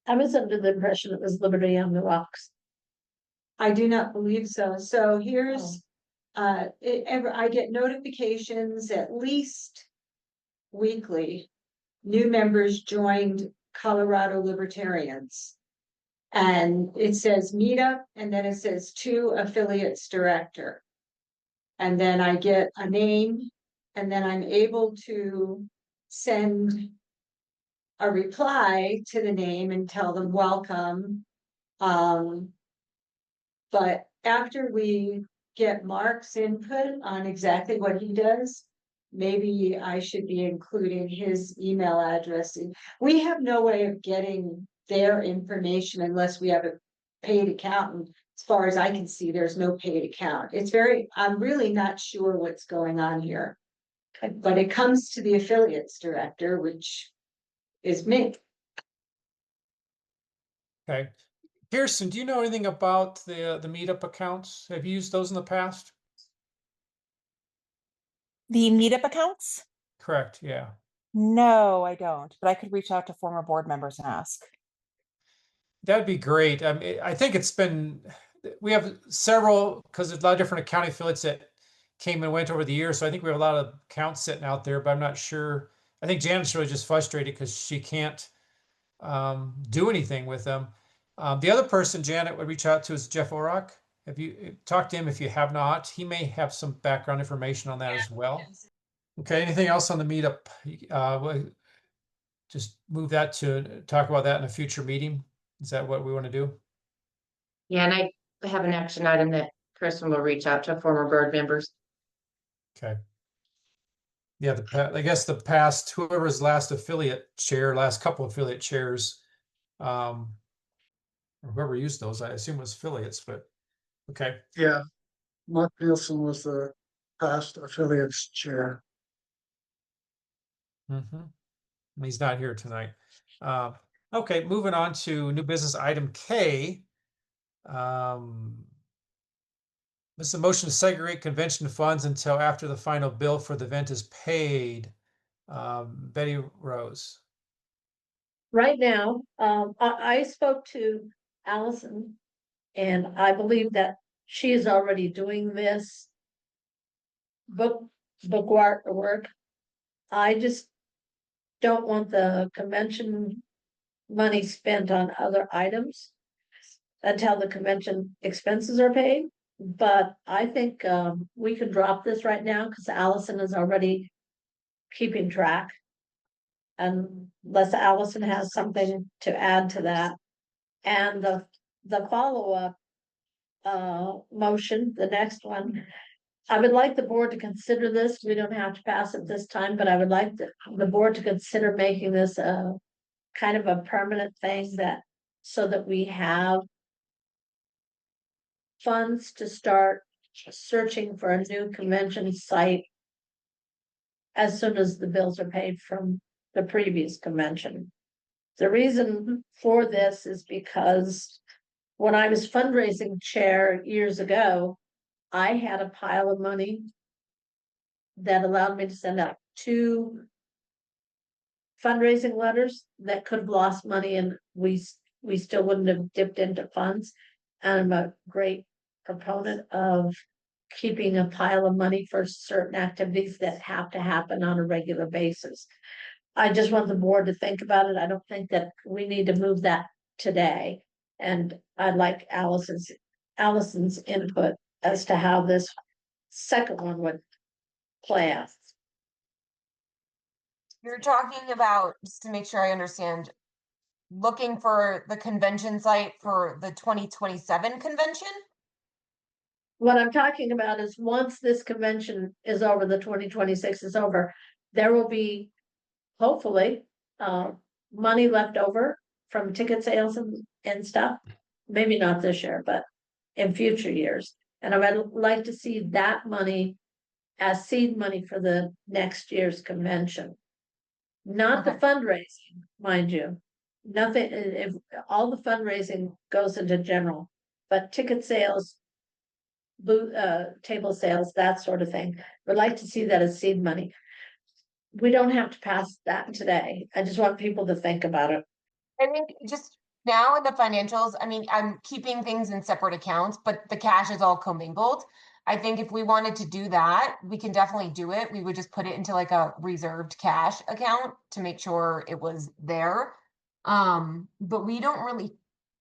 I was under the impression it was Liberty on the Rocks. I do not believe so. So here's, I get notifications at least weekly. New members joined Colorado Libertarians. And it says meetup, and then it says to affiliates director. And then I get a name, and then I'm able to send a reply to the name and tell them welcome. But after we get Mark's input on exactly what he does, maybe I should be including his email address. We have no way of getting their information unless we have a paid account. And as far as I can see, there's no paid account. I'm really not sure what's going on here. But it comes to the affiliates director, which is me. Okay. Kirsten, do you know anything about the meetup accounts? Have you used those in the past? The meetup accounts? Correct, yeah. No, I don't, but I could reach out to former board members and ask. That'd be great. I think we have several, because there's a lot of different accounting affiliates that came and went over the years. So I think we have a lot of accounts sitting out there, but I'm not sure. I think Janet's really just frustrated because she can't do anything with them. The other person Janet would reach out to is Jeff Orrock. Have you talked to him? If you have not, he may have some background information on that as well. Okay, anything else on the meetup? We'll just move that to talk about that in a future meeting. Is that what we want to do? Yeah, and I have an action item that Kristen will reach out to former board members. Okay. Yeah, I guess the past, whoever's last couple affiliate chairs, or whoever used those, I assume was affiliates, but okay. Yeah, Mark Nielsen was the past affiliates chair. Mm-hmm. He's not here tonight. Okay, moving on to new business item K. This is a motion to segregate convention funds until after the final bill for the event is paid. Betty Rose. Right now, I spoke to Allison, and I believe that she is already doing this book work. I just don't want the convention money spent on other items until the convention expenses are paid. But I think we could drop this right now because Allison is already keeping track. Unless Allison has something to add to that. And the follow-up motion, the next one, I would like the board to consider this. We don't have to pass it this time, but I would like the board to consider making this a kind of a permanent thing that, so that we have funds to start searching for a new convention site as soon as the bills are paid from the previous convention. The reason for this is because when I was fundraising chair years ago, I had a pile of money that allowed me to send out 2 fundraising letters that could have lost money, and we still wouldn't have dipped into funds. And I'm a great proponent of keeping a pile of money for certain activities that have to happen on a regular basis. I just want the board to think about it. I don't think that we need to move that today. And I'd like Allison's input as to how this second one would play out. You're talking about, just to make sure I understand, looking for the convention site for the 2027 convention? What I'm talking about is once this convention is over, the 2026 is over, there will be hopefully money left over from ticket sales and stuff. Maybe not this year, but in future years. And I would like to see that money as seed money for the next year's convention. Not the fundraising, mind you. Nothing, if all the fundraising goes into general, but ticket sales, booth, table sales, that sort of thing. Would like to see that as seed money. We don't have to pass that today. I just want people to think about it. I think just now in the financials, I mean, I'm keeping things in separate accounts, but the cash is all commingled. I think if we wanted to do that, we can definitely do it. We would just put it into like a reserved cash account to make sure it was there. But we don't really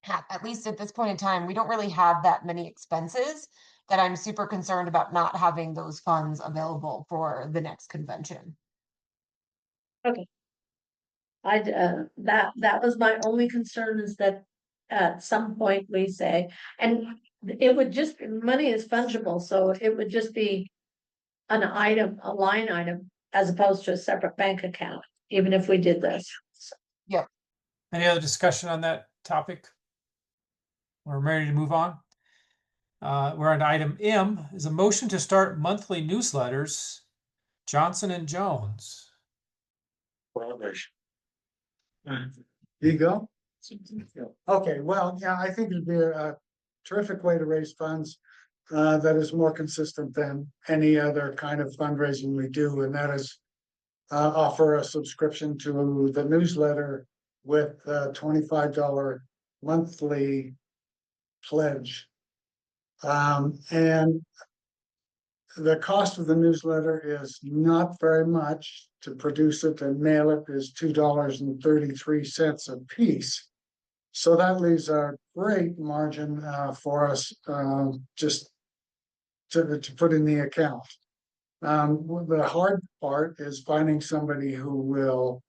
have, at least at this point in time, we don't really have that many expenses that I'm super concerned about not having those funds available for the next convention. That was my only concern, is that at some point we say, and it would just, money is fungible, so it would just be an item, a line item, as opposed to a separate bank account, even if we did this. Any other discussion on that topic? We're ready to move on. We're on item M, is a motion to start monthly newsletters, Johnson and Jones. You go? Okay, well, yeah, I think it'd be a terrific way to raise funds that is more consistent than any other kind of fundraising we do, and that is offer a subscription to the newsletter with a $25 monthly pledge. And the cost of the newsletter is not very much. To produce it and mail it is $2.33 a piece. So that leaves a great margin for us just to put in the account. The hard part is finding somebody who will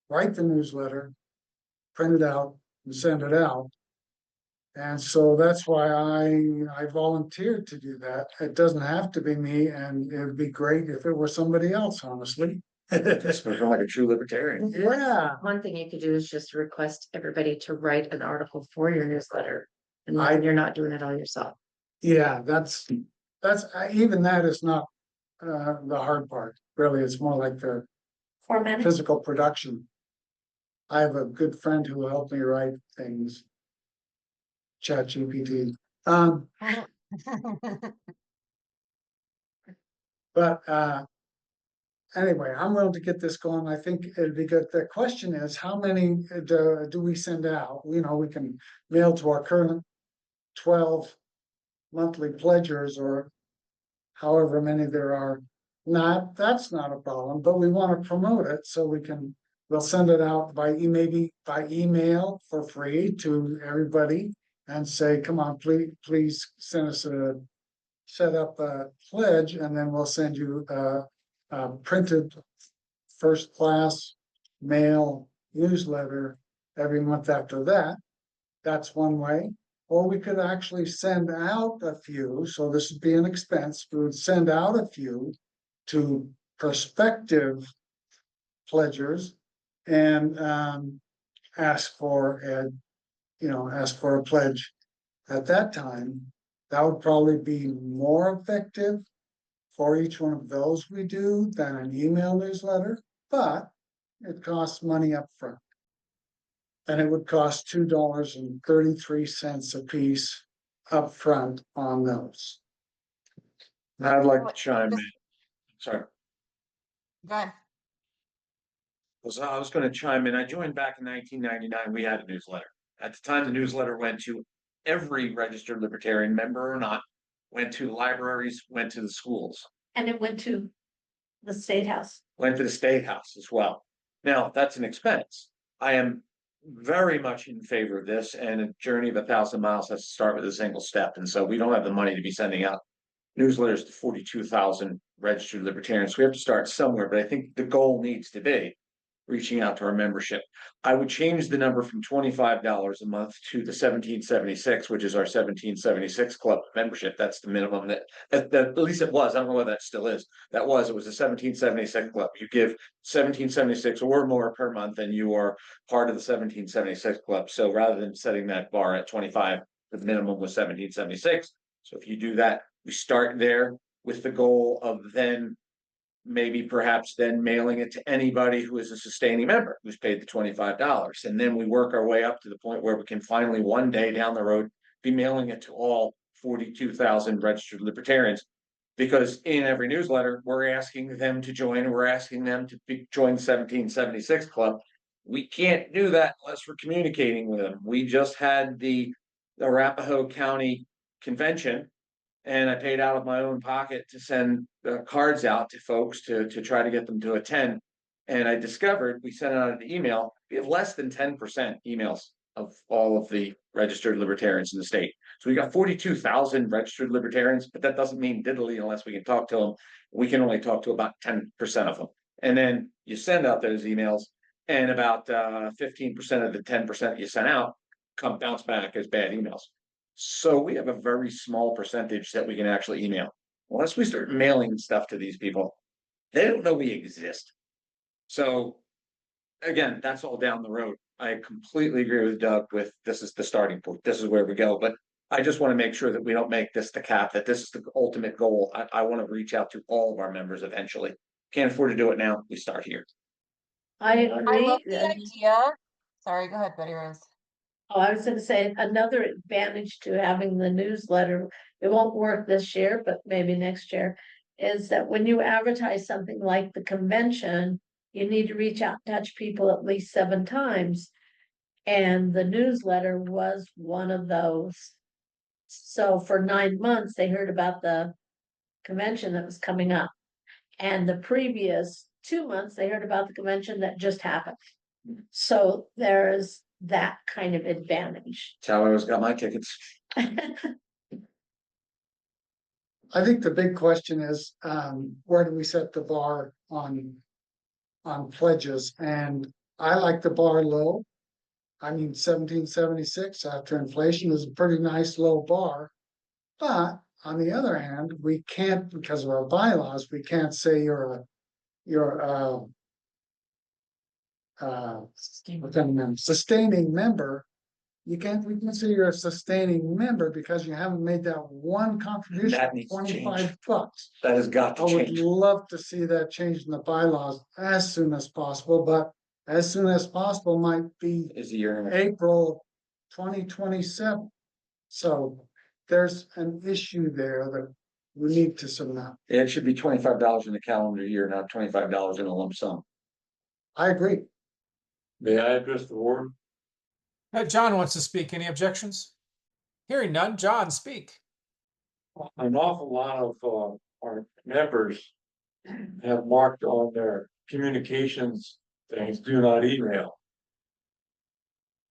write the newsletter, print it out, and send it out. And so that's why I volunteered to do that. It doesn't have to be me, and it would be great if it were somebody else, honestly. Just become like a true libertarian. Yeah. One thing you could do is just request everybody to write an article for your newsletter, and then you're not doing it all yourself. Yeah, that's even that is not the hard part, really. It's more like the Format. physical production. I have a good friend who will help me write things. ChatGPT. But anyway, I'm willing to get this going. I think it'd be good. The question is, how many do we send out? You know, we can mail to our current 12 monthly pledgers, or however many there are. That's not a problem, but we want to promote it, so we'll send it out maybe by email for free to everybody and say, come on, please send us set up a pledge, and then we'll send you a printed first class mail newsletter every month after that. That's one way. or we could actually send out a few, so this would be an expense, we would send out a few to prospective pledgers and ask for ask for a pledge at that time. That would probably be more effective for each one of those we do than an email newsletter, but it costs money up front. And it would cost $2.33 a piece up front on those. I'd like to What- chime in. just- Sorry. Go ahead. I was gonna chime in. I joined back in 1999. We had a newsletter. At the time, the newsletter went to every registered libertarian, member or not, went to the libraries, went to the schools, And it went to the State House. went to the State House as well. Now, that's an expense. I am very much in favor of this, and a journey of 1,000 miles has to start with a single step. And so we don't have the money to be sending out newsletters to 42,000 registered libertarians. We have to start somewhere, but I think the goal needs to be reaching out to our membership. I would change the number from $25 a month to the 1776, which is our 1776 club membership. That's the minimum that at least it was. I don't know whether that still is. It was a 1776 club. You give 1776 or more per month, and you are part of the 1776 club. So rather than setting that bar at 25, the minimum was 1776. So if you do that, we start there with the goal of then maybe perhaps then mailing it to anybody who is a sustaining member who's paid the $25. And then we work our way up to the point where we can finally one day down the road be mailing it to all 42,000 registered libertarians. Because in every newsletter, we're asking them to join, we're asking them to join the 1776 club. We can't do that unless we're communicating with them. We just had the Arapahoe County Convention, and I paid out of my own pocket to send cards out to folks to try to get them to attend. And I discovered we sent out an email, we have less than 10% emails of all of the registered libertarians in the state. So we got 42,000 registered libertarians, but that doesn't mean diddly unless we can talk to them. We can only talk to about 10% of them. And then you send out those emails, and about 15% of the 10% you sent out come bounce back as bad emails. So we have a very small percentage that we can actually email. Once we start mailing stuff to these people, they don't know we exist. So again, that's all down the road. I completely agree with Doug with this is the starting point. This is where we go. But I just want to make sure that we don't make this the cap, that this is the ultimate goal. I want to reach out to all of our members eventually. Can't afford to do it now. We start here. I I agree. love the idea. Sorry, go ahead, Betty Rose. Oh, I was gonna say, another advantage to having the newsletter, it won't work this year, but maybe next year, is that when you advertise something like the convention, you need to reach out, and touch people at least 7 times. And the newsletter was one of those. So for 9 months, they heard about the convention that was coming up. And the previous 2 months, they heard about the convention that just happened. So there's that kind of advantage. That's how I always got my tickets. I think the big question is, where do we set the bar on pledges? And I like the bar low. I mean, 1776 after inflation is a pretty nice low bar. But on the other hand, we can't, because of our bylaws, we can't say you're sustaining member. We can say you're a sustaining member because you haven't made that one contribution That of needs to change. $25. That has got I to would change. love to see that change in the bylaws as soon as possible, but as soon as possible might be Is a year and a April 2027. So there's an issue there that we need to surmount. It should be $25 in a calendar year, not $25 in a lump sum. I agree. May I address the board? John wants to speak. Any objections? Hearing none. John, speak. An awful lot of our members have marked on their communications things, do not email.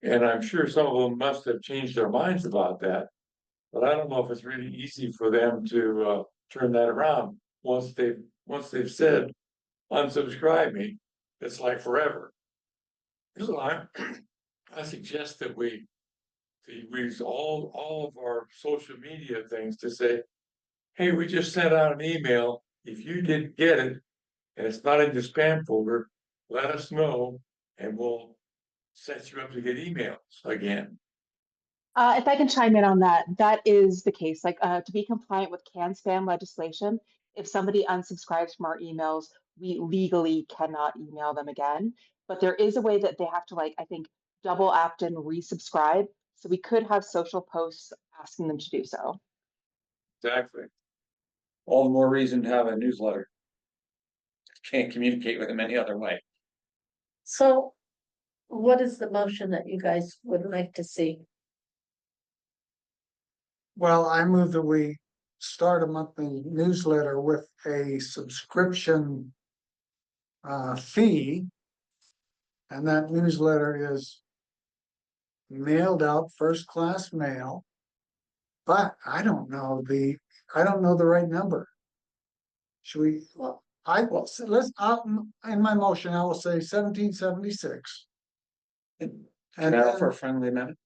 And I'm sure some of them must have changed their minds about that. But I don't know if it's really easy for them to turn that around. Once they've said, unsubscribe me, it's like forever. So I suggest that we we use all of our social media things to say, hey, we just sent out an email. If you didn't get it and it's not in the spam folder, let us know and we'll set you up to get emails again. If I can chime in on that, that is the case. Like, to be compliant with CAN spam legislation, if somebody unsubscribes from our emails, we legally cannot email them again. But there is a way that they have to, like, I think, double opt in, resubscribe. So we could have social posts asking them to do so. Exactly. All the more reason to have a newsletter. Can't communicate with them any other way. So what is the motion that you guys would like to see? Well, I move that we start a monthly newsletter with a subscription fee. And that newsletter is mailed out first class mail. But I don't know the right number. Should we, Well, in my motion, I will say 1776. Can And I offer a then friendly amendment?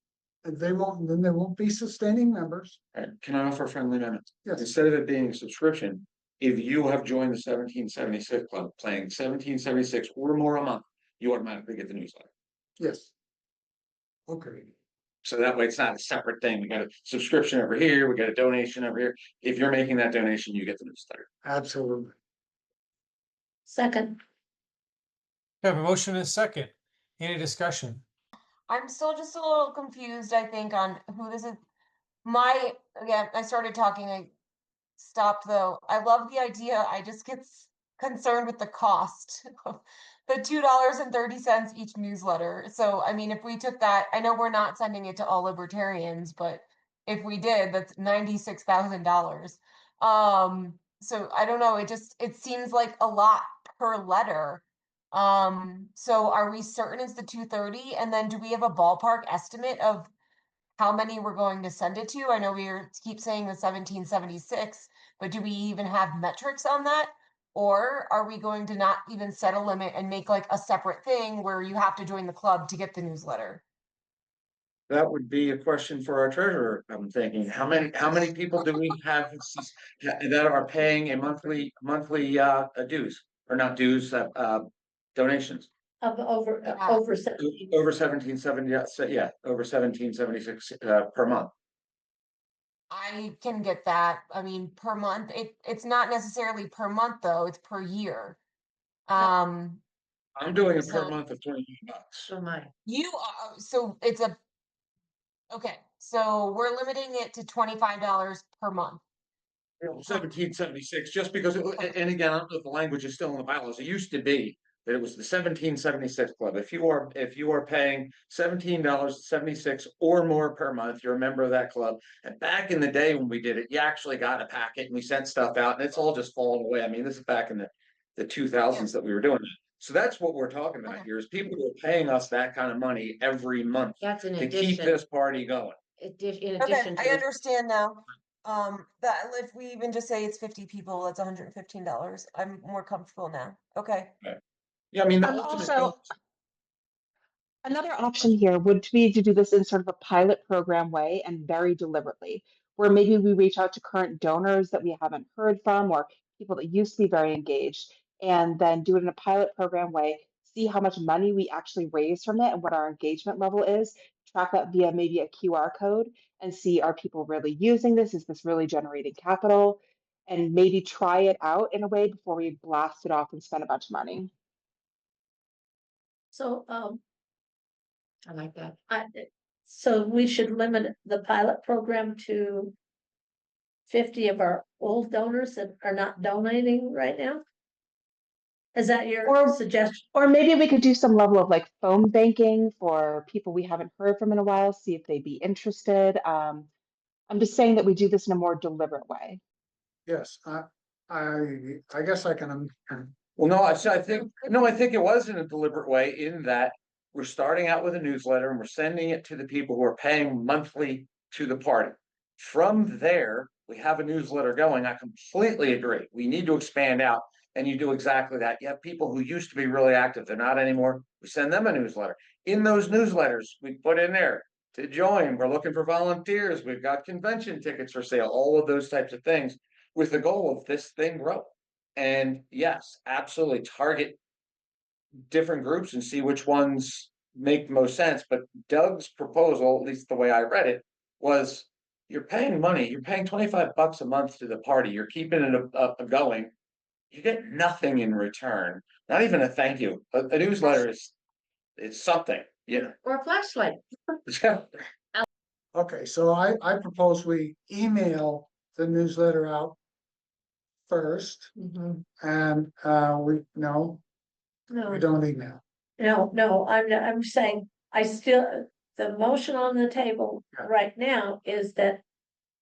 there won't be sustaining members. Can I offer a friendly amendment? Yes. Instead of it being a subscription, if you have joined the 1776 club, playing 1776 or more a month, you automatically get the newsletter. Yes. Okay. So that way it's not a separate thing. We got a subscription over here, we got a donation over here. If you're making that donation, you get the newsletter. Absolutely. second, We have a motion and a second. Any discussion? I'm still just a little confused, I think, on who this is. Again, I started talking, I stopped though. I love the idea. I just get concerned with the cost of the $2.30 each newsletter. So, I mean, if we took that, I know we're not sending it to all libertarians, but if we did, that's $96,000. So I don't know. It seems like a lot per letter. So are we certain it's the 230? And then do we have a ballpark estimate of how many we're going to send it to? I know keep saying the 1776, but do we even have metrics on that? Or are we going to not even set a limit and make like a separate thing where you have to join the club to get the newsletter? That would be a question for our treasurer. I'm thinking, how many people do we have that are paying a monthly dues or not dues, donations? of over, Yeah. over 17. Over 1770, yeah, over 1776 per month. I can get that. I mean, per month. It's not necessarily per month though, it's per year. I'm doing it per So- month of $25. So mine. You are, so it's okay, so we're limiting it to $25 per month. 1776, just because, and again, I don't know if the language is still in the bylaws. It used to be that it was the 1776 club. If you are paying $17.76 or more per month, you're a member of that club. And back in the day when we did it, you actually got a packet and we sent stuff out, and it's all just fallen away. I mean, this is back in the 2000s that we were doing it. So that's what we're talking about Okay. here, is people who are paying us that kind of money every month That's in to keep addition, this party going. in Okay, addition I to. understand now. That if we even just say it's 50 people, that's $115. I'm more comfortable now. Okay. Yeah, I mean, the Um, ultimate also- goal- Another option here would be to do this in sort of a pilot program way and very deliberately, where maybe we reach out to current donors that we haven't heard from or people that used to be very engaged, and then do it in a pilot program way, see how much money we actually raise from it and what our engagement level is, track that via maybe a QR code and see, are people really using this? Is this really generating capital? And maybe try it out in a way before we blast it off and spend a bunch of money. So, I like that. so we should limit the pilot program to 50 of our old donors that are not donating right now? Is that your Or- suggestion? Or maybe we could do some level of like phone banking for people we haven't heard from in a while, see if they'd be interested. I'm just saying that we do this in a more deliberate way. Yes, I guess I can, Well, no, I think it was in a deliberate way, in that we're starting out with a newsletter and we're sending it to the people who are paying monthly to the party. From there, we have a newsletter going. I completely agree. We need to expand out, and you do exactly that. You have people who used to be really active, they're not anymore. We send them a newsletter. In those newsletters, we put in there, to join. We're looking for volunteers. We've got convention tickets for sale, all of those types of things with the goal of this thing grow. And yes, absolutely target different groups and see which ones make the most sense. But Doug's proposal, at least the way I read it, was you're paying money, you're paying $25 a month to the party, you're keeping it going. You get nothing in return, not even a thank you. A newsletter is it's something, you know. Or a flashlight. Okay, so I propose we email the newsletter out first, and we No, don't email. no, I'm saying, I still, the motion on the table Yeah. right now is that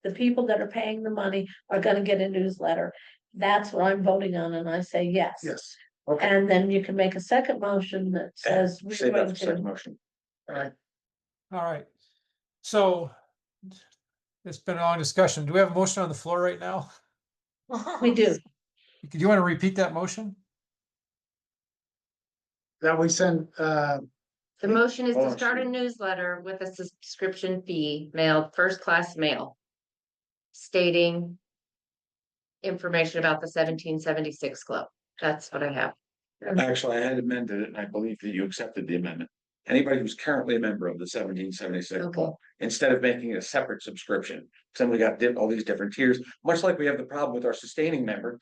the people that are paying the money are gonna get a newsletter. That's what I'm voting on, and I say yes. Yes, okay, And then you can make a second motion that says we're Say that going for second to, motion. all right. All right. So it's been a long discussion. Do we have a motion on the floor right now? we do. Do you want to repeat that motion? That we send, The motion is Oh, to start a shoot. newsletter with a subscription fee mailed, first class mail. Stating information about the 1776 club. That's what I have. Actually, I had amended it and I believe that you accepted the amendment. Anybody who's currently a member of the 1776 Okay. club, instead of making it a separate subscription, then we got all these different tiers, much like we have the problem with our sustaining member.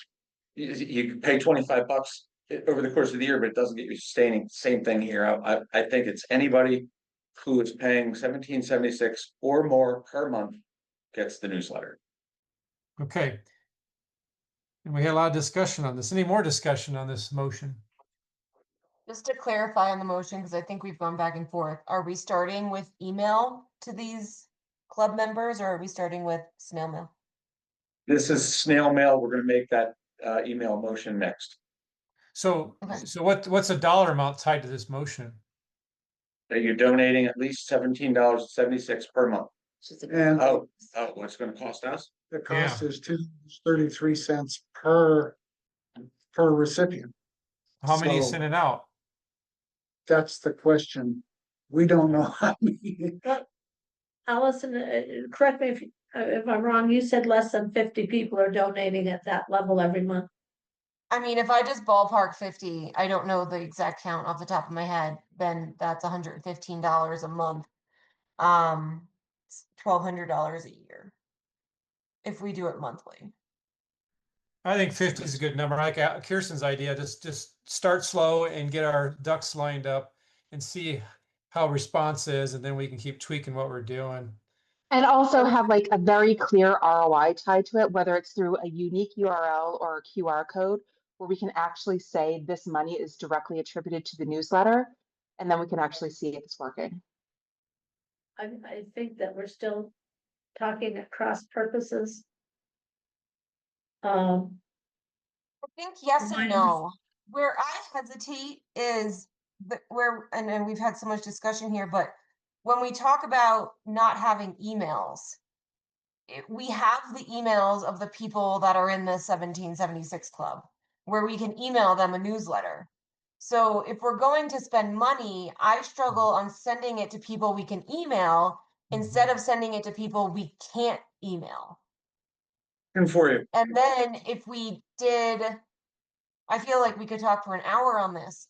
You can pay $25 over the course of the year, but it doesn't get you sustaining. Same thing here. I think it's anybody who is paying 1776 or more per month gets the newsletter. Okay. And we had a lot of discussion on this. Any more discussion on this motion? Just to clarify on the motion, because I think we've gone back and forth, are we starting with email to these club members or are we starting with snail mail? This is snail mail. We're gonna make that email motion next. So, Okay. so what's a dollar amount tied to this motion? That you're donating at least $17.76 per month. and What's it gonna cost us? the cost is $2.33 per recipient. How many you So- sending out? That's the question. We don't know how many. Allison, correct me if I'm wrong, you said less than 50 people are donating at that level every month. I mean, if I just ballpark 50, I don't know the exact count off the top of my head, then that's $115 a month. It's $1,200 a year. If we do it monthly. I think 50 is a good number. Like Kirsten's idea, just start slow and get our ducks lined up and see how response is, and then we can keep tweaking what we're doing. And also have like a very clear ROI tied to it, whether it's through a unique URL or a QR code, where we can actually say this money is directly attributed to the newsletter, and then we can actually see if it's working. I think that we're still talking at cross purposes. I think yes Mine and is- no. Where I hesitate is and we've had so much discussion here, but when we talk about not having emails, we have the emails of the people that are in the 1776 club where we can email them a newsletter. So if we're going to spend money, I struggle on sending it to people we can email instead of sending it to people we can't email. And for you, And then if we did, I feel like we could talk for an hour on this.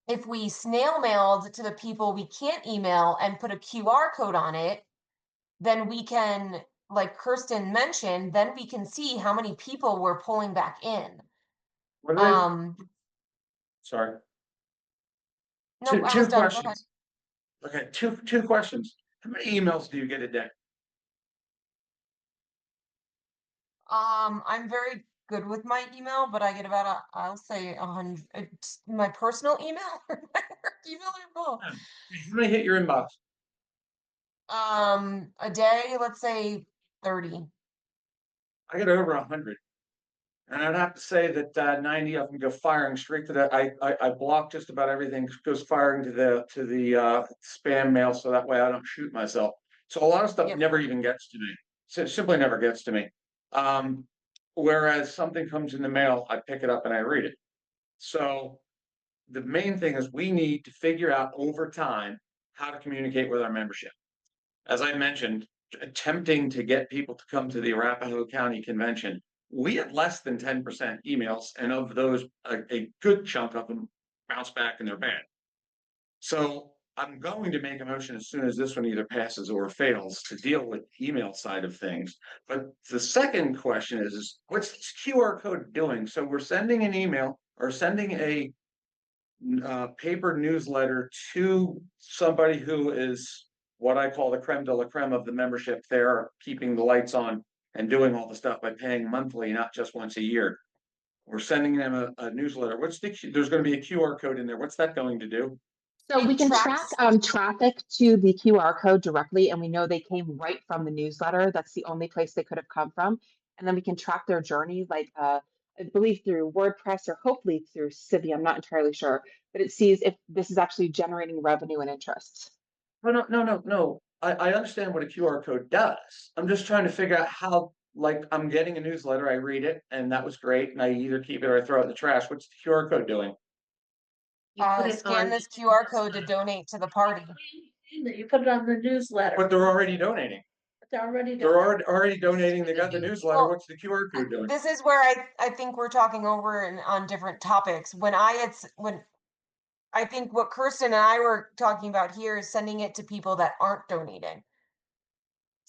If we snail mailed to the people we can't email and put a QR code on it, then we can, like Kirsten mentioned, then we can see how many people we're pulling back in. what did I, No, sorry. I was Two done. Go ahead. questions. Okay, two questions. How many emails do you get a day? I'm very good with my email, but I get about I'll say 100. It's my personal email or my work email or both. How many hit your inbox? A day, let's say 30. I get over 100. And I'd have to say that 90 of them go firing straight to the. I block just about everything goes firing to the spam mail, so that way I don't shoot myself. So a lot of stuff Yep. never even gets to me. So it simply never gets to me. Whereas something comes in the mail, I pick it up and I read it. So the main thing is we need to figure out over time how to communicate with our membership. as I mentioned, attempting to get people to come to the Arapahoe County Convention, we had less than 10% emails, and of those, a good chunk of them bounce back and they're bad. So I'm going to make a motion as soon as this one either passes or fails to deal with the email side of things. But the second question is what's this QR code doing? So we're sending an email or sending a paper newsletter to somebody who is what I call the creme de la creme of the membership there, keeping the lights on and doing all the stuff by paying monthly, not just once a year. We're sending them a newsletter. There's going to be a QR code in there. What's that going to do? So we It can track tracks- traffic to the QR code directly, and we know they came right from the newsletter. That's the only place they could have come from. And then we can track their journey, like I believe through WordPress or hopefully through Civi. I'm not entirely sure, but it sees if this is actually generating revenue and interest. Oh, no. I understand what a QR code does. I'm just trying to figure out how, like, I'm getting a newsletter, I read it, and that was great, and I either keep it or I throw it in the trash. What's the QR code doing? You put it Scan on. this QR code to donate to the party. You put it on the newsletter. But they're already donating. They're already. They're already donating. They got the newsletter. Well, What's the QR code doing? This is where I think we're talking over and on different topics. When I think what Kirsten and I were talking about here is sending it to people that aren't donating.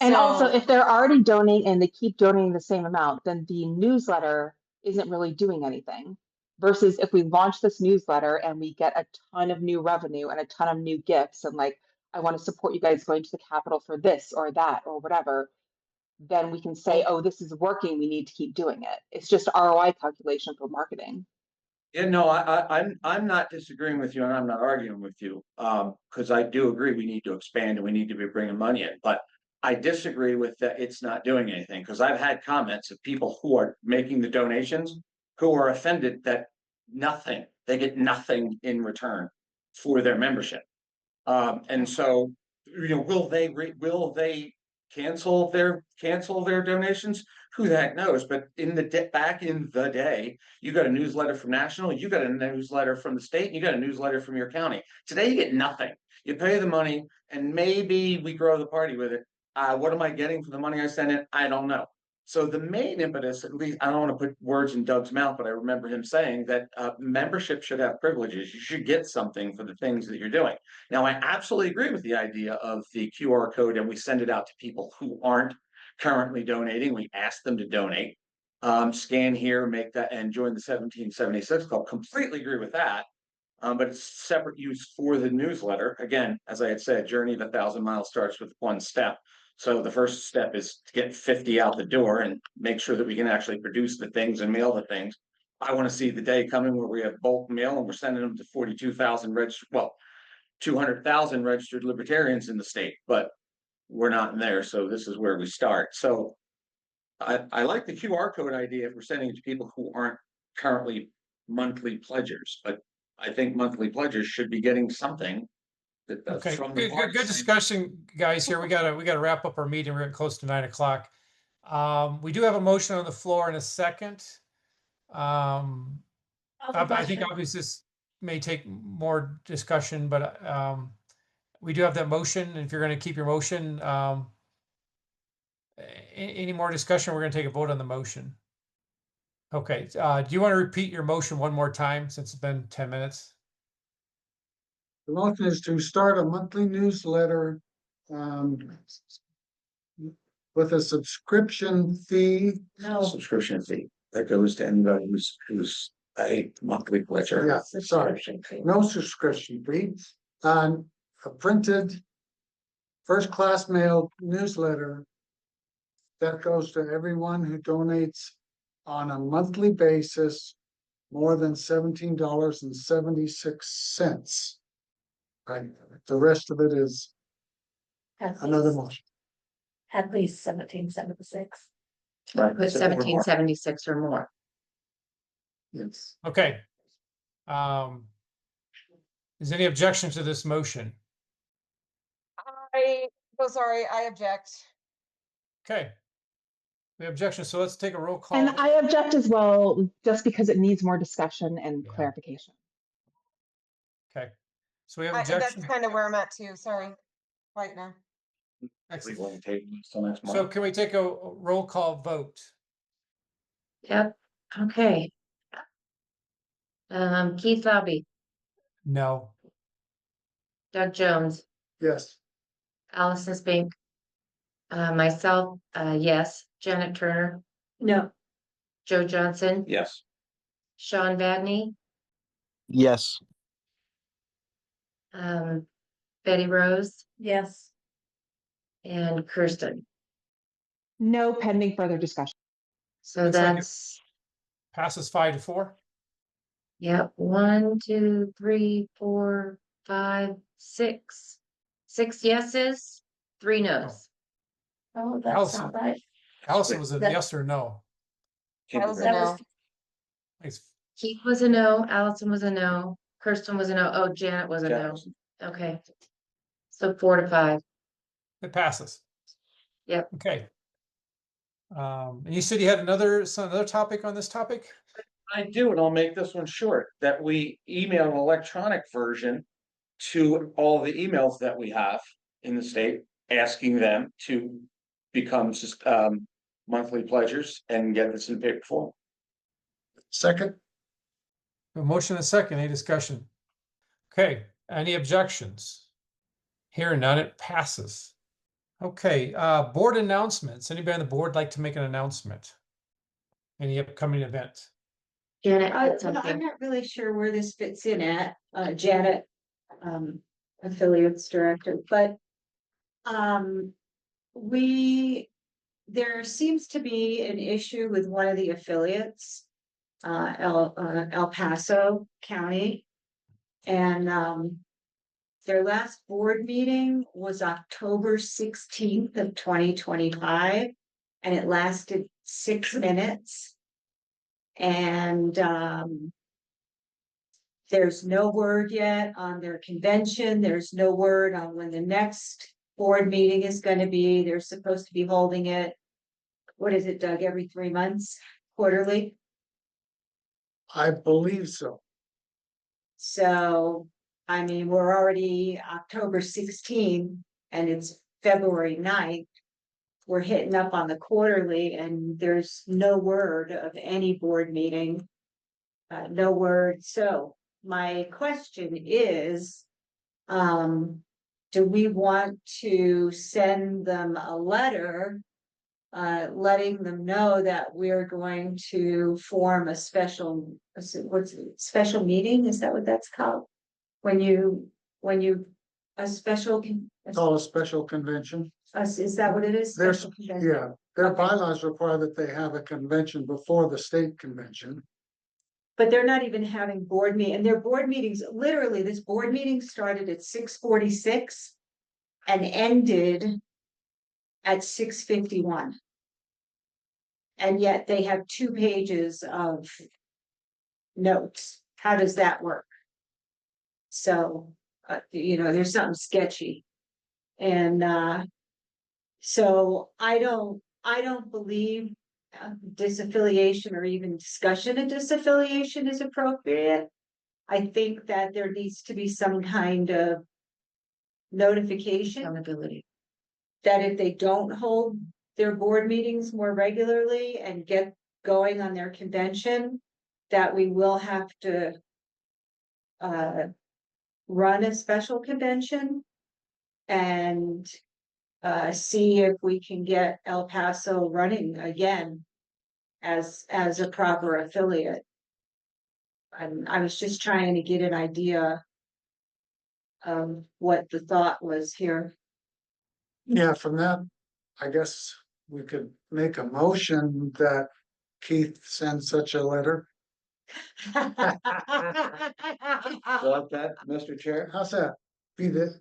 And also, So- if they're already donating and they keep donating the same amount, then the newsletter isn't really doing anything. Versus if we launch this newsletter and we get a ton of new revenue and a ton of new gifts, and like, I want to support you guys going to the Capitol for this or that or whatever, then we can say, oh, this is working. We need to keep doing it. It's just ROI calculation for marketing. Yeah, no, I'm not disagreeing with you, and I'm not arguing with you, because I do agree we need to expand and we need to be bringing money in. But I disagree with that it's not doing anything, because I've had comments of people who are making the donations who are offended that they get nothing in return for their membership. And so, will they cancel their donations? Who the heck knows? But back in the day, you got a newsletter from national, you got a newsletter from the state, you got a newsletter from your county. Today, you get nothing. You pay the money, and maybe we grow the party with it. What am I getting for the money I send in? I don't know. So the main impetus, at least, I don't want to put words in Doug's mouth, but I remember him saying that membership should have privileges. You should get something for the things that you're doing. Now, I absolutely agree with the idea of the QR code, and we send it out to people who aren't currently donating. We ask them to donate, scan here, make that, and join the 1776 Club. Completely agree with that. But it's separate use for the newsletter. Again, as I had said, journey of 1,000 miles starts with one step. So the first step is to get 50 out the door and make sure that we can actually produce the things and mail the things. I want to see the day coming where we have bulk mail and we're sending them to 42,000 registered, 200,000 registered libertarians in the state, but we're not there. So this is where we start. So I like the QR code idea if we're sending it to people who aren't currently monthly pledgers, but I think monthly pledgers should be getting something. Okay, From the good discussion, guys. Here we gotta wrap up our meeting. We're getting close to 9 o'clock. We do have a motion on the floor in a second. I think obviously this may take more discussion, but we do have that motion. And if you're going to keep your motion, any more discussion? We're going to take a vote on the motion. Okay. Do you want to repeat your motion one more time since it's been 10 minutes? The motion is to start a monthly newsletter with a subscription fee. No, Subscription fee that goes to anybody who's a monthly pledger. Yeah, sorry, no subscription fee on a printed first-class mail newsletter that goes to everyone who donates on a monthly basis more than $17.76. Right, the rest of it is another motion. at least 1776. Right. Put 1776 or more. Yes. Okay. Is any objection to this motion? I object. Okay. The objection. So let's take a roll call. And I object as well, just because it needs more discussion and Yeah. clarification. Okay. So we have That's objection. kind of where I'm at too. Sorry, right now. Excellent. Legal table until next So month. can we take a roll call vote? Yep, okay. Keith Lobby, No. Doug Jones, Yes, Allison Spink. Myself, yes, Janet Turner, No, Joe Johnson, Yes. Sean Vadney, Yes. Betty Rose, yes, and Kirsten. No, pending further discussion. So Looks like it- that's, Passes 5-4. yep, 1, 2, 3, 4, 5, 6. 6 yeses, 3 nos. oh, that's Allison. not right. Allison was a That- yes or no? That was a That no. was, Thanks. Keith was a no, Allison was a no, Kirsten was a no, oh, Janet was a no. Janet. Okay. So 4-5. It passes. Yep. Okay. And you said you had another topic on this topic? I do, and I'll make this one short, that we email an electronic version to all the emails that we have in the state, asking them to become monthly pledgers and get this in paper form. second, A motion and a second, any discussion? Okay, any objections? Hearing none, it passes. Okay, board announcements. Anybody on the board like to make an announcement? Any upcoming event? Janet had I'm something. not really sure where this fits in at, Janet, affiliates director, but there seems to be an issue with one of the affiliates, El Paso County. And, their last board meeting was October 16th of 2025, and it lasted 6 minutes. And, there's no word yet on their convention. There's no word on when the next board meeting is gonna be. They're supposed to be holding it. What is it, Doug, every 3 months, quarterly? I believe so. So, I mean, we're already October 16 and it's February 9th. We're hitting up on the quarterly and there's no word of any board meeting. No word. So my question is, do we want to send them a letter letting them know that we're going to form a special, special meeting? Is that what that's called? When you, a special, Call a special convention. is that what it is? There's, Special convention? yeah, their Okay. bylaws require that they have a convention before the state convention. But they're not even having board meeting, and their board meetings, literally, this board meeting started at 6:46 and ended at 6:51. And yet they have 2 pages of notes. How does that work? So, there's something sketchy. And, so I don't believe disaffiliation or even discussion of disaffiliation is appropriate. I think that there needs to be some kind of notification Accountability. that if they don't hold their board meetings more regularly and get going on their convention, that we will have to run a special convention and see if we can get El Paso running again as a proper affiliate. And I was just trying to get an idea of what the thought was here. Yeah, from that, I guess we could make a motion that Keith send such a letter. Like that, Mr. Chair? How's that? Be the.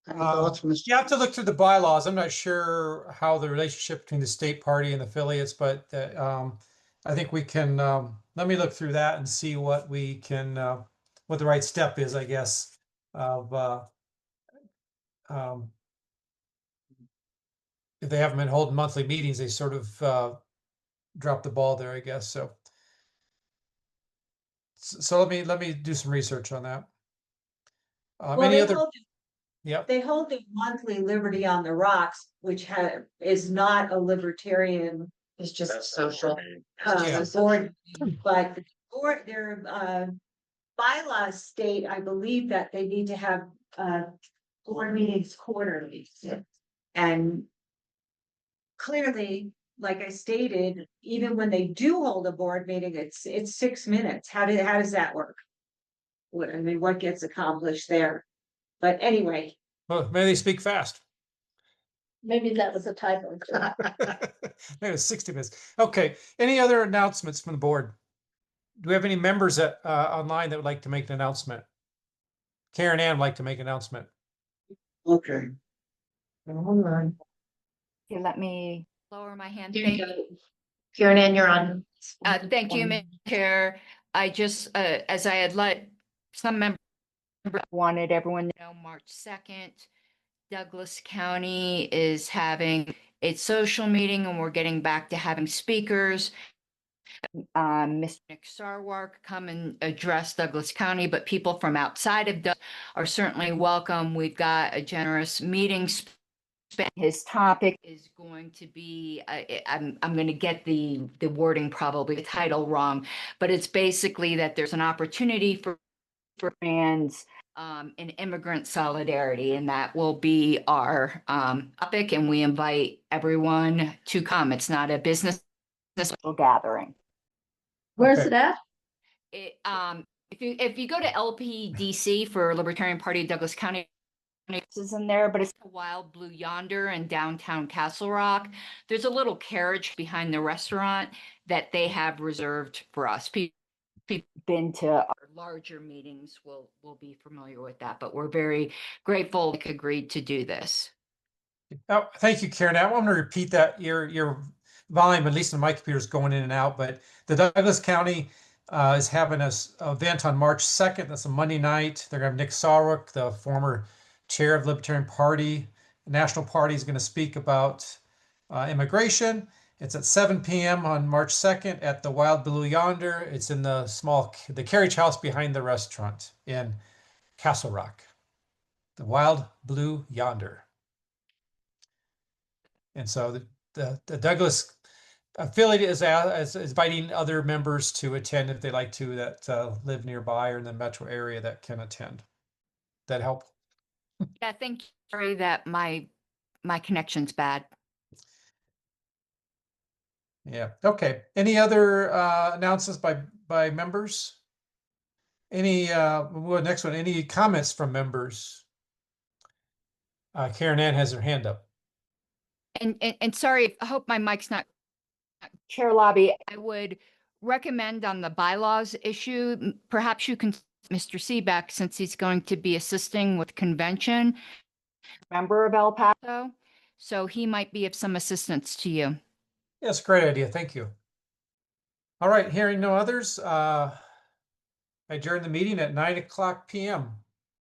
Any thoughts, Mr.? You have to look through the bylaws. I'm not sure how the relationship between the state party and affiliates, but I think we can, let me look through that and see what we can, what the right step is, I guess, of, if they haven't been holding monthly meetings, they sort of dropped the ball there, I guess, so. So let me do some research on that. Well, Any they other, hold, Yep. They hold the monthly Liberty on the Rocks, which is not a libertarian It's just That's not what I social. mean. Yeah. board, but the board, their bylaws state, I believe, that they need to have board meetings quarterly. And clearly, like I stated, even when they do hold a board meeting, it's 6 minutes. How does that work? What gets accomplished there? But anyway, Well, maybe they speak fast. Maybe that was a typo. Maybe it's 60 minutes. Okay. Any other announcements from the board? Do we have any members that online that would like to make an announcement? Karen Ann would like to make an announcement. Okay. Okay, let me lower my hand. Here Thank you go. Karen Ann, you're on. thank you, Mr. Chair. I just, as I had let some members wanted everyone to know, March 2nd, Douglas County is having its social meeting and we're getting back to having speakers. Mr. Nick Sarwark come and address Douglas County, but people from outside of Douglas are certainly welcome. We've got a generous meeting. His topic is going to be, I'm going to get the wording, probably the title wrong, but it's basically that there's an opportunity for brands in immigrant solidarity, and that will be our topic. And we invite everyone to come. It's not a business gathering. Where's Okay. it at? If you go to LPDC for Libertarian Party of Douglas County, is in there, but it's a Wild Blue Yonder in downtown Castle Rock. There's a little carriage behind the restaurant that they have reserved for us. People been to our larger meetings will be familiar with that, but we're very grateful Nick agreed to do this. Oh, thank you, Karen. I want to repeat that your volume, at least on my computer, is going in and out, but the Douglas County is having an event on March 2nd. That's a Monday night. They're going to have Nick Sarwark, the former chair of the Libertarian Party, National Party, is going to speak about immigration. It's at 7 p.m. on March 2nd at the Wild Blue Yonder. It's in the carriage house behind the restaurant in Castle Rock. The Wild Blue Yonder. And so the Douglas affiliate is inviting other members to attend if they like to, that live nearby or in the metro area that can attend. That help? Yeah, thank you. Sorry that my connection's bad. Yeah. Okay. Any other announcements by members? Any next one? Any comments from members? Karen Ann has her hand up. And sorry, I hope my mic's not Chair Lobby. I would recommend on the bylaws issue, perhaps you can, Mr. Seebeck, since he's going to be assisting with convention, member of El Paso, so he might be of some assistance to you. Yes, great idea. Thank you. All right, hearing no others, I adjourn the meeting at 9:00 p.m.